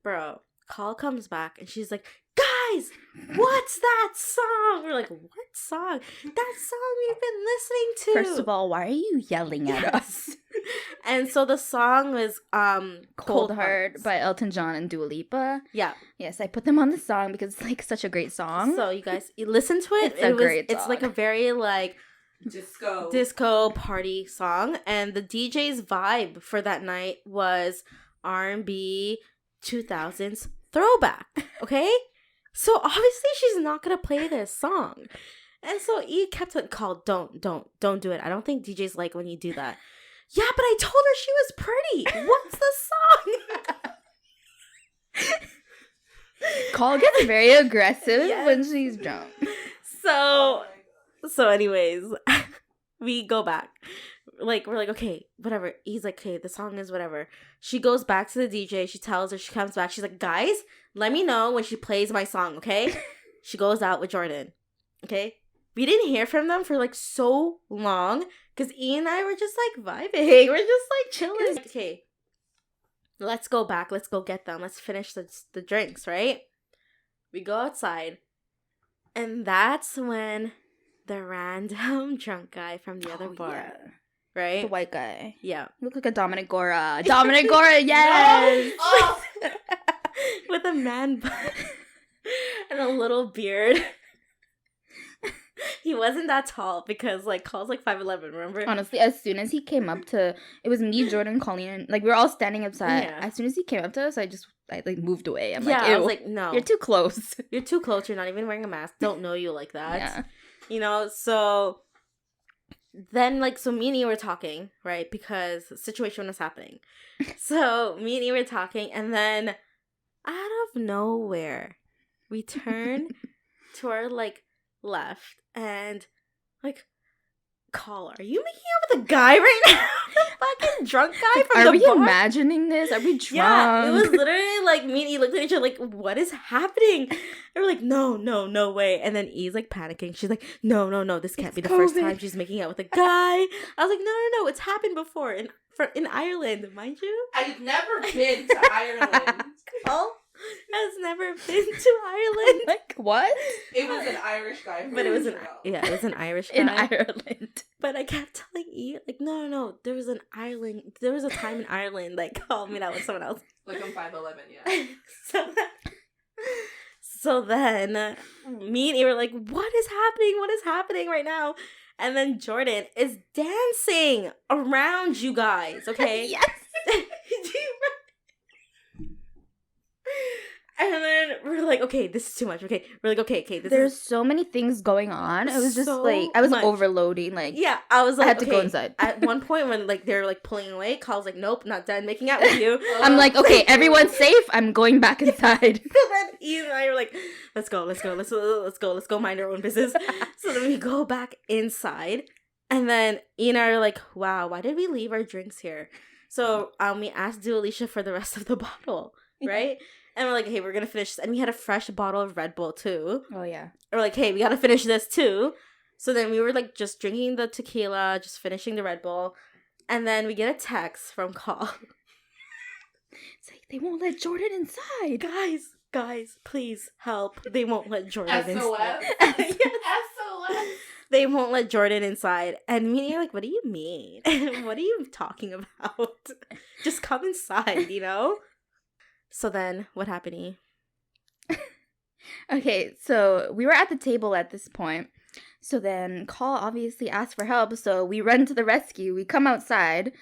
Bro, Call comes back and she's like, guys, what's that song? We're like, what song? That song we've been listening to. First of all, why are you yelling at us? And so the song was Cold Heart by Elton John and Dua Lipa. Yeah. Yes, I put them on the song because it's like such a great song. So you guys, you listen to it. It's like a very like disco party song, and the DJ's vibe for that night was R&B 2000s throwback. Okay, so obviously she's not gonna play this song, and so E kept on called, don't do it. I don't think DJs like when you do that. Yeah, but I told her she was pretty. What's the song? Call gets very aggressive when she's drunk. So anyways, we go back. Like, we're like, okay, whatever. He's like, okay, the song is whatever. She goes back to the DJ. She tells her, she comes back. She's like, guys, let me know when she plays my song, okay? She goes out with Jordan, okay? We didn't hear from them for like so long because E and I were just like vibing. We're just like chilling. Okay, let's go back. Let's go get them. Let's finish the drinks, right? We go outside. And that's when the random drunk guy from the other bar, right? The white guy. Yeah. You look like a Dominic Gora. Dominic Gora, yes! Oh! With a man bun and a little beard. He wasn't that tall because, like, Call's like 5'11", remember? Honestly, as soon as he came up to... It was me, Jordan, Colleen. Like, we were all standing outside. Yeah. As soon as he came up to us, I moved away. I'm like, ew. I was like, no. You're too close. You're too close. You're not even wearing a mask. Don't know you like that. Yeah. So... Then, like, so me and E were talking, right? Because the situation was happening. So, me and E were talking, and then, out of nowhere, we turn to our, like, left, and, like, Call, are you making out with a guy right now? The fucking drunk guy from Are the we bar? imagining this? Are we drunk? Yeah, it was literally like me and E looked at each other like, what is happening? And we're like, no way. And then E's like panicking. She's like, no, this can't be the first time she's making out with a guy. I was like, no, it's happened before in Ireland, mind you. I've never been to Ireland. Paul has never been to Ireland. Like, what? It was an Irish guy. But it was an Irish guy In Ireland. But I kept telling E, like, no, there was a time in Ireland, like, called me out with someone else. Like on 5'11", yeah. So then, me and E were like, what is happening right now? And then Jordan is dancing around you guys, okay? Yes. And then we're like, okay, this is too much. Okay, we're like, okay, There's so many things going on. It was just so like I was much. overloading. Like, yeah, I was like, I had to go inside. At one point when like they're like pulling away, Kyle's like, nope, not done making out with you. I'm like, okay, everyone's safe. I'm going back inside. So then Ian and I were like, let's go mind our own business. So then we go back inside, and then Ian and I are like, wow, why did we leave our drinks here? So we asked Alicia for the rest of the bottle, right? And we're like, hey, we're gonna finish this. And we had a fresh bottle of Red Bull too. Oh yeah. We're like, hey, we gotta finish this too. So then we were like just drinking the tequila, just finishing the Red Bull. And then we get a text from Call. It's like, they won't let Jordan inside. Guys, please help. They won't let Jordan inside. SOS. They won't let Jordan inside. And me and you're like, what do you mean? What are you talking about? Just come inside, you know? So then, what happened, E? Okay, so we were at the table at this point. So then Call obviously asked for help. So we run to the rescue. We come outside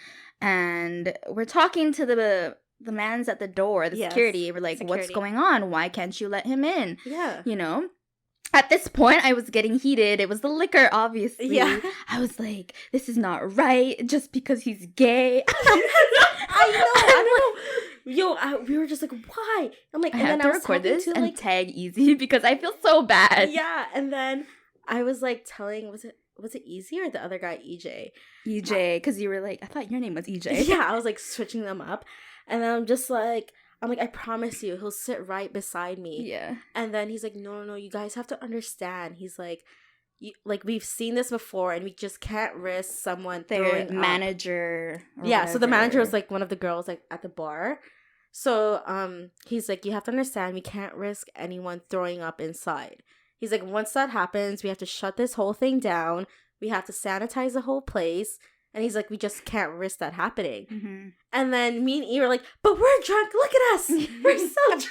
and we're talking to the man's at the door, the security. We're like, what's going on? Why can't you let him in? Yeah. You know? At this point, I was getting heated. It was the liquor, obviously. Yeah. I was like, this is not right just because he's gay. I don't know. We were just like, why? I'm like, I and have then to I was record talking this to and like tag Easy because I feel so bad. Yeah, and then I was like telling, was it Easy or the other guy, EJ? EJ, because you were like, I thought your name was EJ. Yeah, I was like switching them up, and then I'm like, I promise you, he'll sit right beside me. Yeah. And then he's like, no, you guys have to understand. He's like, we've seen this before, and we just can't risk someone Their manager. Yeah, so the manager was like one of the girls like at the bar. So he's like, you have to understand, we can't risk anyone throwing up inside. He's like, once that happens, we have to shut this whole thing down. We have to sanitize the whole place. And he's like, we just can't risk that happening. Mm-hmm. And then me and E were like, but we're drunk. Look at us. We're so drunk.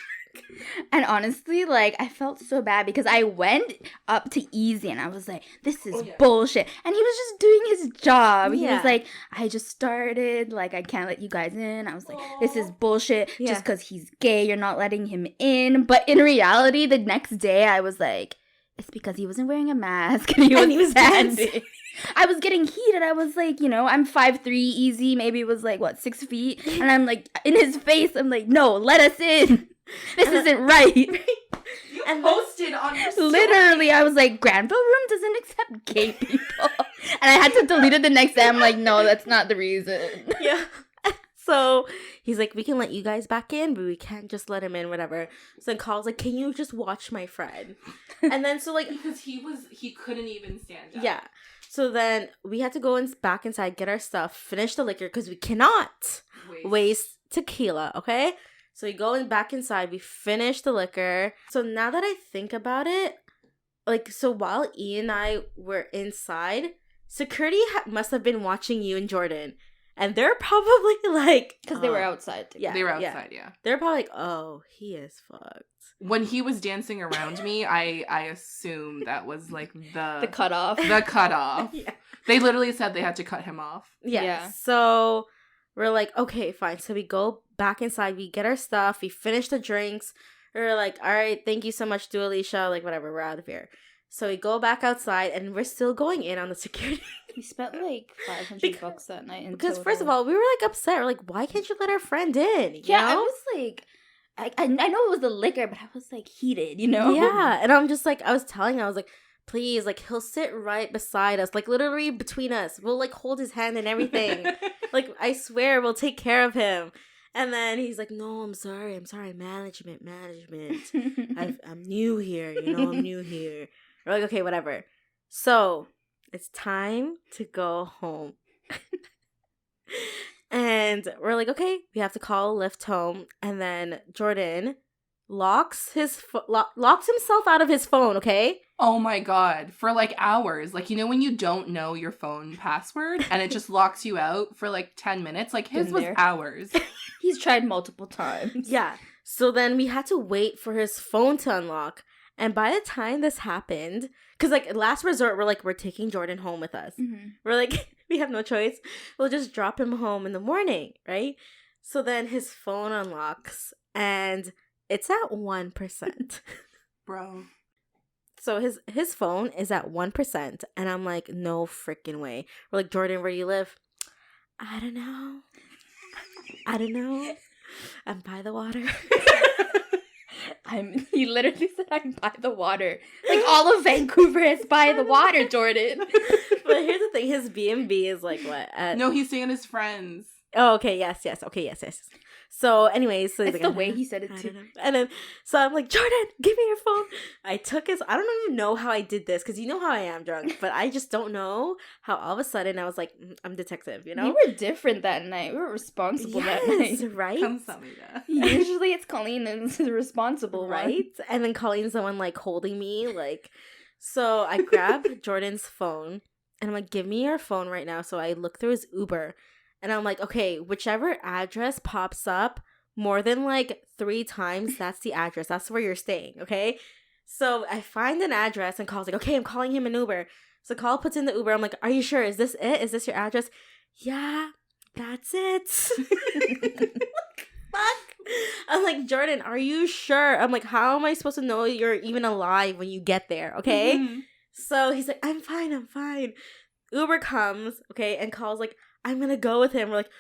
And honestly, like, I felt so bad because I went up to Easy and I was like, this is bullshit. And he was just doing his job. He was like, I just started. Like, I can't let you guys in. I was like, this is bullshit. Just because he's gay, you're not letting him in. But in reality, the next day, I was like, it's because he wasn't wearing a mask and he was standing. I was getting heated. I was like, I'm 5'3", Easy. Maybe it was like, 6 feet? And I'm like, in his face, I'm like, no, let us in. This isn't right. You posted on your story. Literally, I was like, Granville Room doesn't accept gay people. And I had to delete it the next day. I'm like, no, that's not the reason. Yeah. So he's like, we can let you guys back in, but we can't just let him in, whatever. So then Carl's like, can you just watch my friend? And then so like, because he couldn't even stand up. Yeah. So then we had to go back inside, get our stuff, finish the liquor because we cannot waste tequila. Okay. So we go back inside, we finish the liquor. So now that I think about it, like, so while Ian and I were inside, security must have been watching you and Jordan. And they're probably like... Because they were outside. Yeah, they were outside, yeah. They're probably like, oh, he is fucked. When he was dancing around me, I assumed that was like the cutoff. The cutoff. Yeah. They literally said they had to cut him off. Yeah. So we're like, okay, fine. So we go back inside. We get our stuff. We finish the drinks. We're like, all right, thank you so much, Alicia. Like, whatever, we're out of here. So we go back outside, and we're still going in on the security. We spent like $500 that night. Because first of all, we were like upset. We're like, why can't you let our friend in? Yeah, I was like, I know it was the liquor, but I was like heated, Yeah, and I'm just like, I was like, please, like, he'll sit right beside us, like, literally between us. We'll, like, hold his hand and everything. Like, I swear we'll take care of him. And then he's like, no, I'm sorry, management. I'm new here, I'm new here. We're like, okay, whatever. So, it's time to go home. And we're like, okay, we have to call a Lyft home. And then Jordan locks himself out of his phone, okay? Oh my God. For like hours. Like, when you don't know your phone password and it just locks you out for like 10 minutes? Like, his was hours. He's tried multiple times. Yeah. So then we had to wait for his phone to unlock. And by the time this happened, because like last resort, we're taking Jordan home with us. Mm-hmm. We're like, we have no choice. We'll just drop him home in the morning, right? So then his phone unlocks and it's at 1%. Bro. So his phone is at 1%. And I'm like, no freaking way. We're like, Jordan, where do you live? I don't know. I'm by the water. He literally said I'm by the water. Like, all of Vancouver is by the water, Jordan. But here's the thing, his B&B is like what? No, he's staying with his friends. Oh, okay, yes. Okay, yes. So anyways, so it's like, the way he said it too. And then, so I'm like, Jordan, give me your phone. I took his, I don't even know how I did this, because you know how I am drunk, but I just don't know how all of a sudden I was like, I'm detective, We were different that night. We were responsible that night. Right? Usually it's Colleen that's the responsible right? One. And then Colleen's the one like holding me, like, so I grabbed Jordan's phone and I'm like, give me your phone right now. So I look through his Uber. And I'm like, okay, whichever address pops up more than like 3 times, that's the address. That's where you're staying, okay? So I find an address and Call's like, okay, I'm calling him an Uber. So Call puts in the Uber. I'm like, are you sure? Is this it? Is this your address? Yeah, that's it. Fuck. I'm like, Jordan, are you sure? I'm like, how am I supposed to know you're even alive when you get there, okay? Mm-hmm. So he's like, I'm fine. Uber comes, okay, and Call's like, I'm gonna go with him. We're like,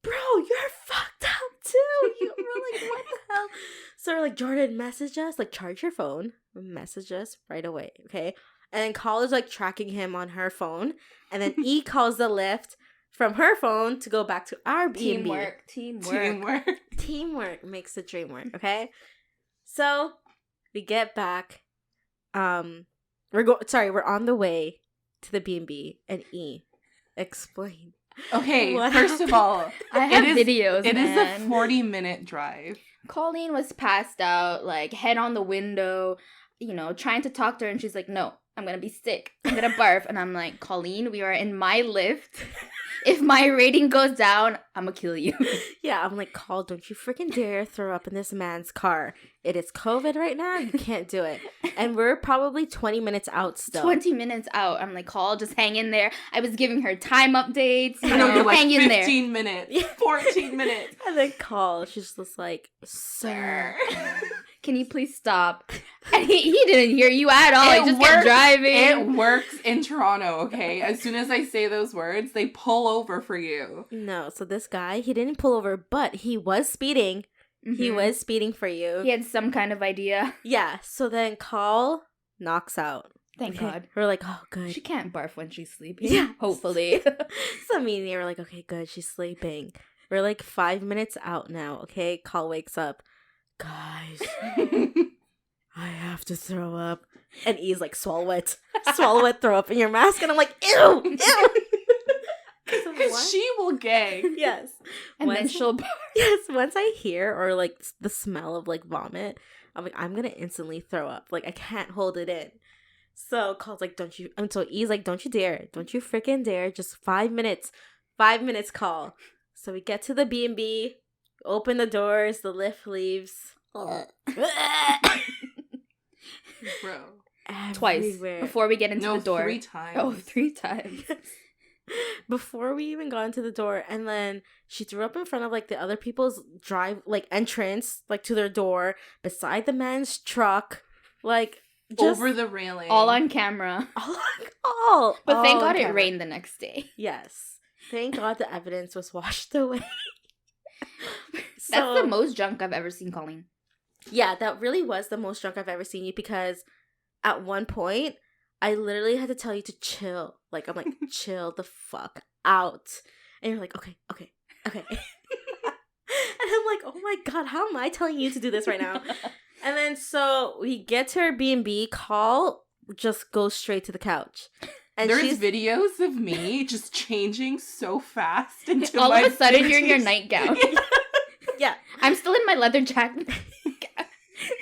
bro, you're fucked up too. We're like, what the hell? So we're like, Jordan, message us, like, charge your phone, message us right away, okay? And then Call is like tracking him on her phone, and then E calls the Lyft from her phone to go back to our B&B. Teamwork makes the dream work, okay? So we get back. We're on the way to the B&B, and E, explain. Okay, first of all, I have videos. It is a 40-minute drive. Colleen was passed out, like, head on the window, trying to talk to her, and she's like, no, I'm gonna be sick. I'm gonna barf. And I'm like, Colleen, we are in my Lyft. If my rating goes down, I'm gonna kill you. Yeah, I'm like, Call, don't you freaking dare throw up in this man's car. It is COVID right now. You can't do it. And we're probably 20 minutes out still. 20 minutes out. I'm like, Call, just hang in there. I was giving her time updates. I know, you're like, hang in there. 15 minutes. 14 minutes. And then Call, she's just like, sir. Can you please stop? And he didn't hear you at all. He just kept driving. It works in Toronto, okay? As soon as I say those words, they pull over for you. No, so this guy, he didn't pull over, but he was speeding. Mm-hmm. He was speeding for you. He had some kind of idea. Yeah, so then Call knocks out. Thank God. We're like, oh, good. She can't barf when she's sleeping. Yeah. Hopefully. So me and you were like, okay, good, she's sleeping. We're like 5 minutes out now, okay? Call wakes up. Guys, I have to throw up. And E's like, swallow it, throw up in your mask. And I'm like, ew. Because she will gag. Yes. And then she'll barf. Yes, once I hear or like the smell of like vomit, I'm like, I'm gonna instantly throw up. Like, I can't hold it in. So Call's like, don't you, and so E's like, don't you dare. Don't you freaking dare. Just 5 minutes. 5 minutes, Call. So we get to the B&B. Open the doors, the Lyft leaves. Bro. Twice. Before we get into the door. 3 times. Oh, 3 times. Before we even got into the door. And then she threw up in front of like the other people's entrance, like to their door, beside the man's truck. Like, just over the railing. All on camera. All. But thank God it rained the next day. Yes. Thank God the evidence was washed away. That's the most drunk I've ever seen Colleen. Yeah, that really was the most drunk I've ever seen you, because at one point I literally had to tell you to chill. Like, I'm like, chill the fuck out. And you're like, okay. And I'm like, oh my God, how am I telling you to do this right now? And then so we get to our B&B, call just goes straight to the couch. And there's videos of me just changing so fast into all my of a sudden vintage... you're in your nightgown. Yeah. I'm still in my leather jacket.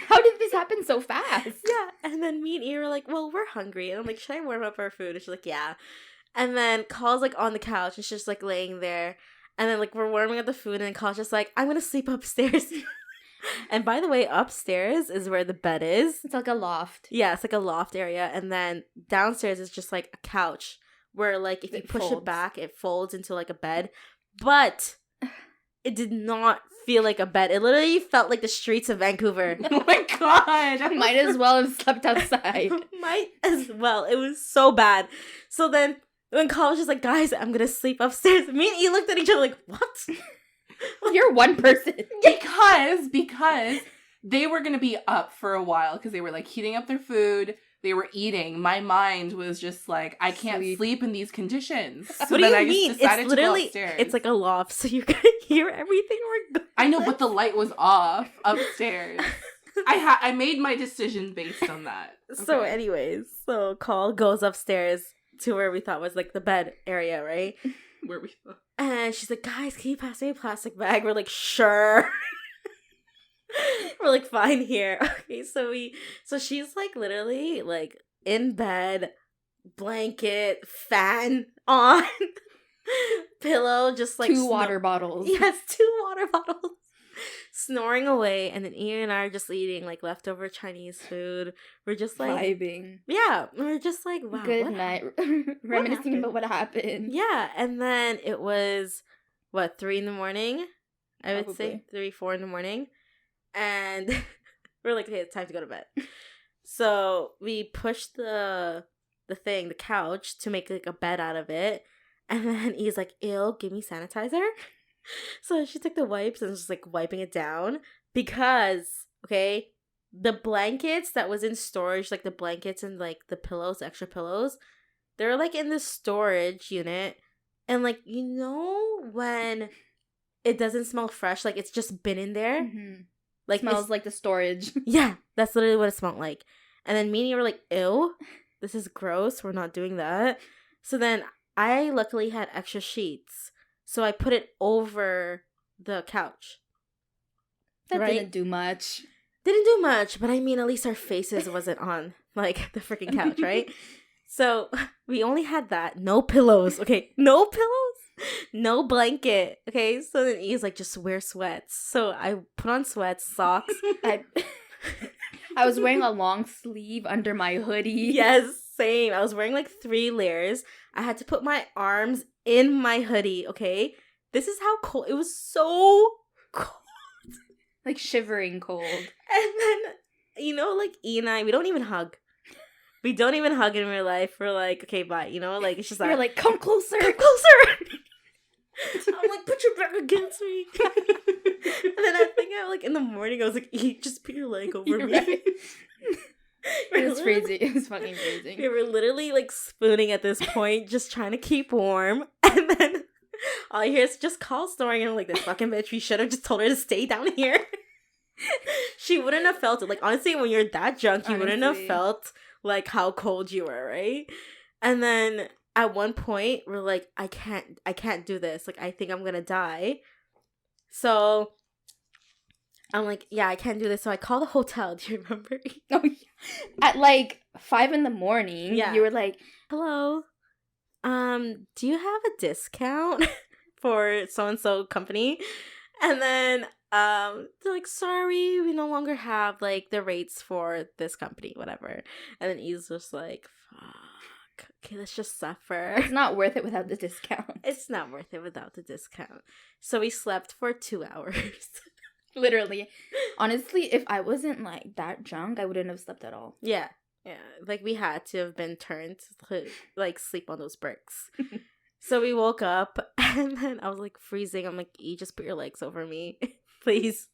How did this happen so fast? Yeah. And then me and E were like, well, we're hungry. And I'm like, should I warm up our food? And she's like, yeah. And then Call's like on the couch and she's just like laying there. And then like we're warming up the food and Call's just like, I'm gonna sleep upstairs. And by the way, upstairs is where the bed is. It's like a loft. Yeah, it's like a loft area. And then downstairs is just like a couch where like if you push it back, it folds into like a bed. But it did not feel like a bed. It literally felt like the streets of Vancouver. Oh my God. I might as well have slept outside. Might as well. It was so bad. So then when Call was just like, guys, I'm going to sleep upstairs. Me and E looked at each other like, what? You're one person. Because they were going to be up for a while because they were like heating up their food. They were eating. My mind was just like, I can't sleep in these conditions. So what then do you I mean? just decided It's literally, to go upstairs. it's like a loft, so you're going to hear everything regardless. I know, but the light was off upstairs. I made my decision based on that. Okay. So anyways, so Call goes upstairs to where we thought was like the bed area, right? Where we thought. And she's like, guys, can you pass me a plastic bag? We're like, sure. We're like, fine here. Okay, so she's like literally like in bed, blanket, fan on, pillow, just like two water bottles. Yes, 2 water bottles. Snoring away, and then Ian and I are just eating like leftover Chinese food. We're just like vibing. Yeah, we're just like, wow. Good night. Reminiscing about what happened. Yeah, and then it was 3 in the morning. I would say 3-4 in the morning, and we're like, okay, it's time to go to bed. So we pushed the couch to make like a bed out of it, and then he's like, "Ew, give me sanitizer." So she took the wipes and was just like wiping it down because, okay, the blankets that was in storage, like the blankets and like the pillows, extra pillows, they were like in the storage unit. And like, you know, when it doesn't smell fresh, like it's just been in there. Mm-hmm. Like smells like the storage. Yeah, that's literally what it smelled like. And then me and you were like, ew, this is gross. We're not doing that. So then I luckily had extra sheets. So I put it over the couch. That didn't do much. Didn't do much, but I mean, at least our faces wasn't on, like, the freaking couch, right? So we only had that. No pillows. Okay, no pillows. No blanket. Okay, so then E's like, just wear sweats. So I put on sweats, socks. I was wearing a long sleeve under my hoodie. Yes, same. I was wearing like 3 layers. I had to put my arms in my hoodie, okay? This is how cold. It was so cold. Like shivering cold. And then, you know, like E and I, we don't even hug. We don't even hug in real life. We're like, okay, bye. You know, like, it's just You're like, come closer. Come closer. I'm like, put your back against me. And then I think in the morning, I was like, E, just put your leg over me. Right. It was freezing. It was fucking freezing. We were literally like spooning at this point, just trying to keep warm. And then all I hear is just Call snoring. And I'm like, this fucking bitch, we should have just told her to stay down here. She wouldn't have felt it. Like, honestly, when you're that drunk, you wouldn't have felt like how cold you were, right? And then at one point, we're like, I can't do this. Like, I think I'm gonna die. So I'm like, yeah, I can't do this. So I call the hotel. Do you remember? Oh, yeah. At like 5 a.m, yeah. You were like, hello, do you have a discount for so-and-so company? And then they're like, sorry, we no longer have like the rates for this company, whatever. And then E's just like, fuck, okay, let's just suffer. It's not worth it without the discount. It's not worth it without the discount. So we slept for 2 hours. Literally. Honestly, if I wasn't like that drunk, I wouldn't have slept at all. Yeah. Like we had to have been turned to like sleep on those bricks. So we woke up and then I was like freezing. I'm like, E, just put your legs over me, please.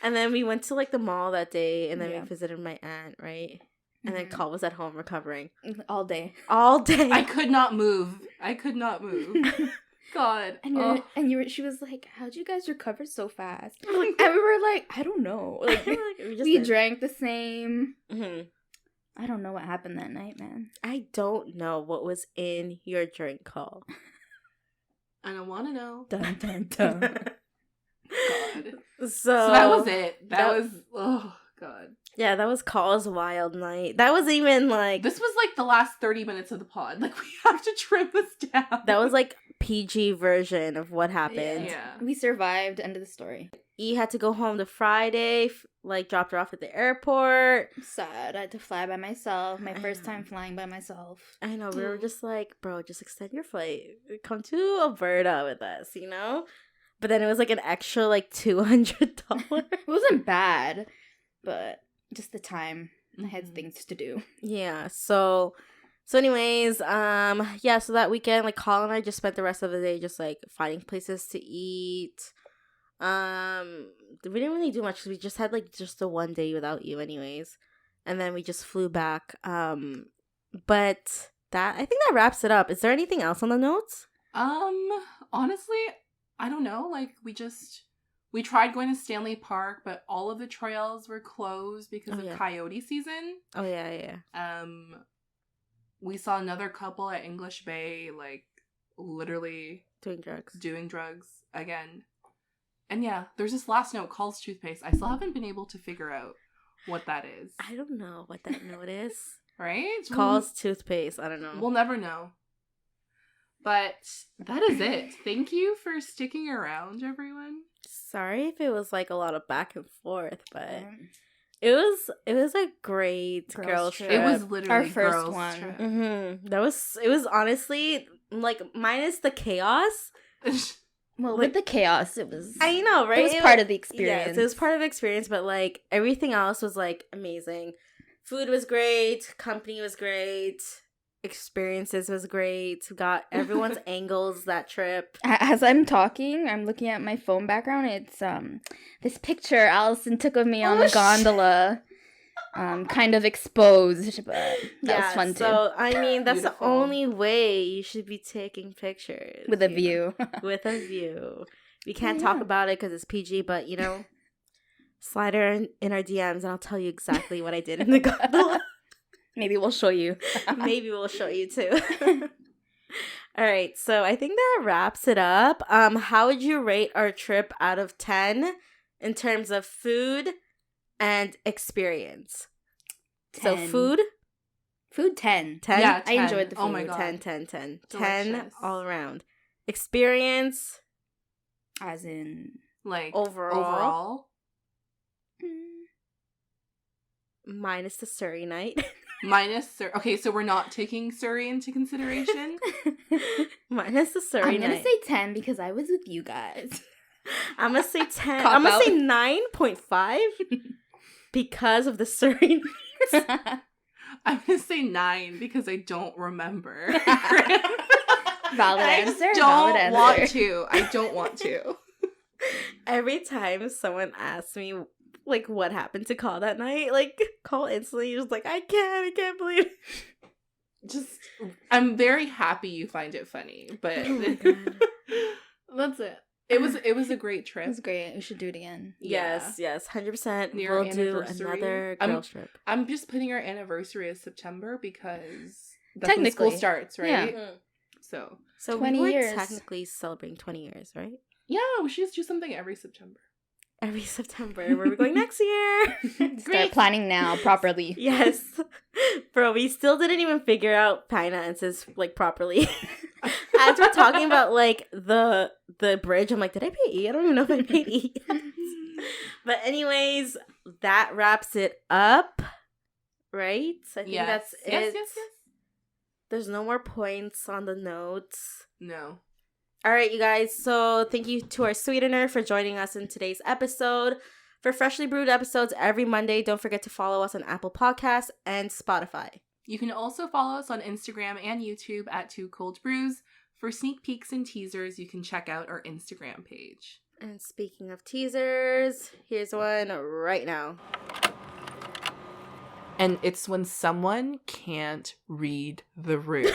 And then we went to like the mall that day and then we visited my aunt, right? And then Call was at home recovering. All day. All day. I could not move. God. And she was like, how'd you guys recover so fast? And we were like, I don't know. Like, we drank the same. Mm-hmm. I don't know what happened that night, man. I don't know what was in your drink, Call. I don't want to know. Dun, dun, dun. God. So that was it. That was, oh, God. Yeah, that was Call's wild night. That was even like... This was like the last 30 minutes of the pod. Like, we have to trim this down. That was like PG version of what happened. Yeah. We survived. End of the story. E had to go home the Friday, like dropped her off at the airport. Sad. I had to fly by myself. My first time flying by myself. I know. We were just like, bro, just extend your flight. Come to Alberta with us, you know? But then it was like an extra like $200. It wasn't bad, but just the time. I had things to do. Yeah. So anyways, yeah, so that weekend, like Colin and I just spent the rest of the day just like finding places to eat. We didn't really do much because we just had like just the one day without you anyways. And then we just flew back. But I think that wraps it up. Is there anything else on the notes? Honestly, I don't know. Like, we tried going to Stanley Park, but all of the trails were closed because of coyote season. Oh, yeah. We saw another couple at English Bay, like, literally... Doing drugs again. And yeah, there's this last note, Call's toothpaste. I still haven't been able to figure out what that is. I don't know what that note is. Right? Call's toothpaste. I don't know. We'll never know. But that is it. Thank you for sticking around, everyone. Sorry if it was like a lot of back and forth, but it was a great girls trip. It was literally our first one. Mm-hmm. It was honestly like minus the chaos. Well, like, with the chaos, it was... I know, right? It was part of the experience. Yes, it was part of the experience, but, like, everything else was, like, amazing. Food was great. Company was great. Experiences was great. Got everyone's angles that trip. As I'm talking, I'm looking at my phone background. It's, this picture Allison took of me on the gondola. Kind of exposed, but that was fun too. So, I mean, that's beautiful. The only way you should be taking pictures. With a view. With a view. We can't talk about it because it's PG, but, you know, slide her in our DMs and I'll tell you exactly what I did in the gondola. Maybe we'll show you. Maybe we'll show you too. All right, so I think that wraps it up. How would you rate our trip out of 10 in terms of food and experience? 10. So food 10. 10? Yeah, 10. I enjoyed the food. Oh my God. 10 Delicious. 10 all around. Experience as in like overall? Minus the Surrey night. Okay, so we're not taking Surrey into consideration. Minus the Surrey night. I'm gonna say 10 because I was with you guys. I'm gonna say 10. I'm gonna say 9.5 because of the Surrey night. I'm gonna say 9 because I don't remember. Valid answer. I don't want to. Every time someone asks me like what happened to Call that night, like Call instantly just like I can't believe it. Just I'm very happy you find it funny, but that's it. It was a great trip. It was great. We should do it again. Yes, 100%. We'll do another girls trip. I'm just putting our anniversary as September because that's when school starts, right? Yeah. So 20 years. Technically celebrating 20 years, right? Yeah, we should just do something every September. Every September. Where are we going next year? Start planning now properly. Yes. Bro, we still didn't even figure out finances like properly. As we're talking about like the bridge, I'm like, did I pay E? I don't even know if I paid E. But anyways, that wraps it up. Right? I think that's it. Yes. There's no more points on the notes. No. All right, you guys. So thank you to our Sweetner for joining us in today's episode. For freshly brewed episodes every Monday, don't forget to follow us on Apple Podcasts and Spotify. You can also follow us on Instagram and YouTube at 2 Cold Brews. For sneak peeks and teasers, you can check out our Instagram page. And speaking of teasers, here's one right now. And it's when someone can't read the room.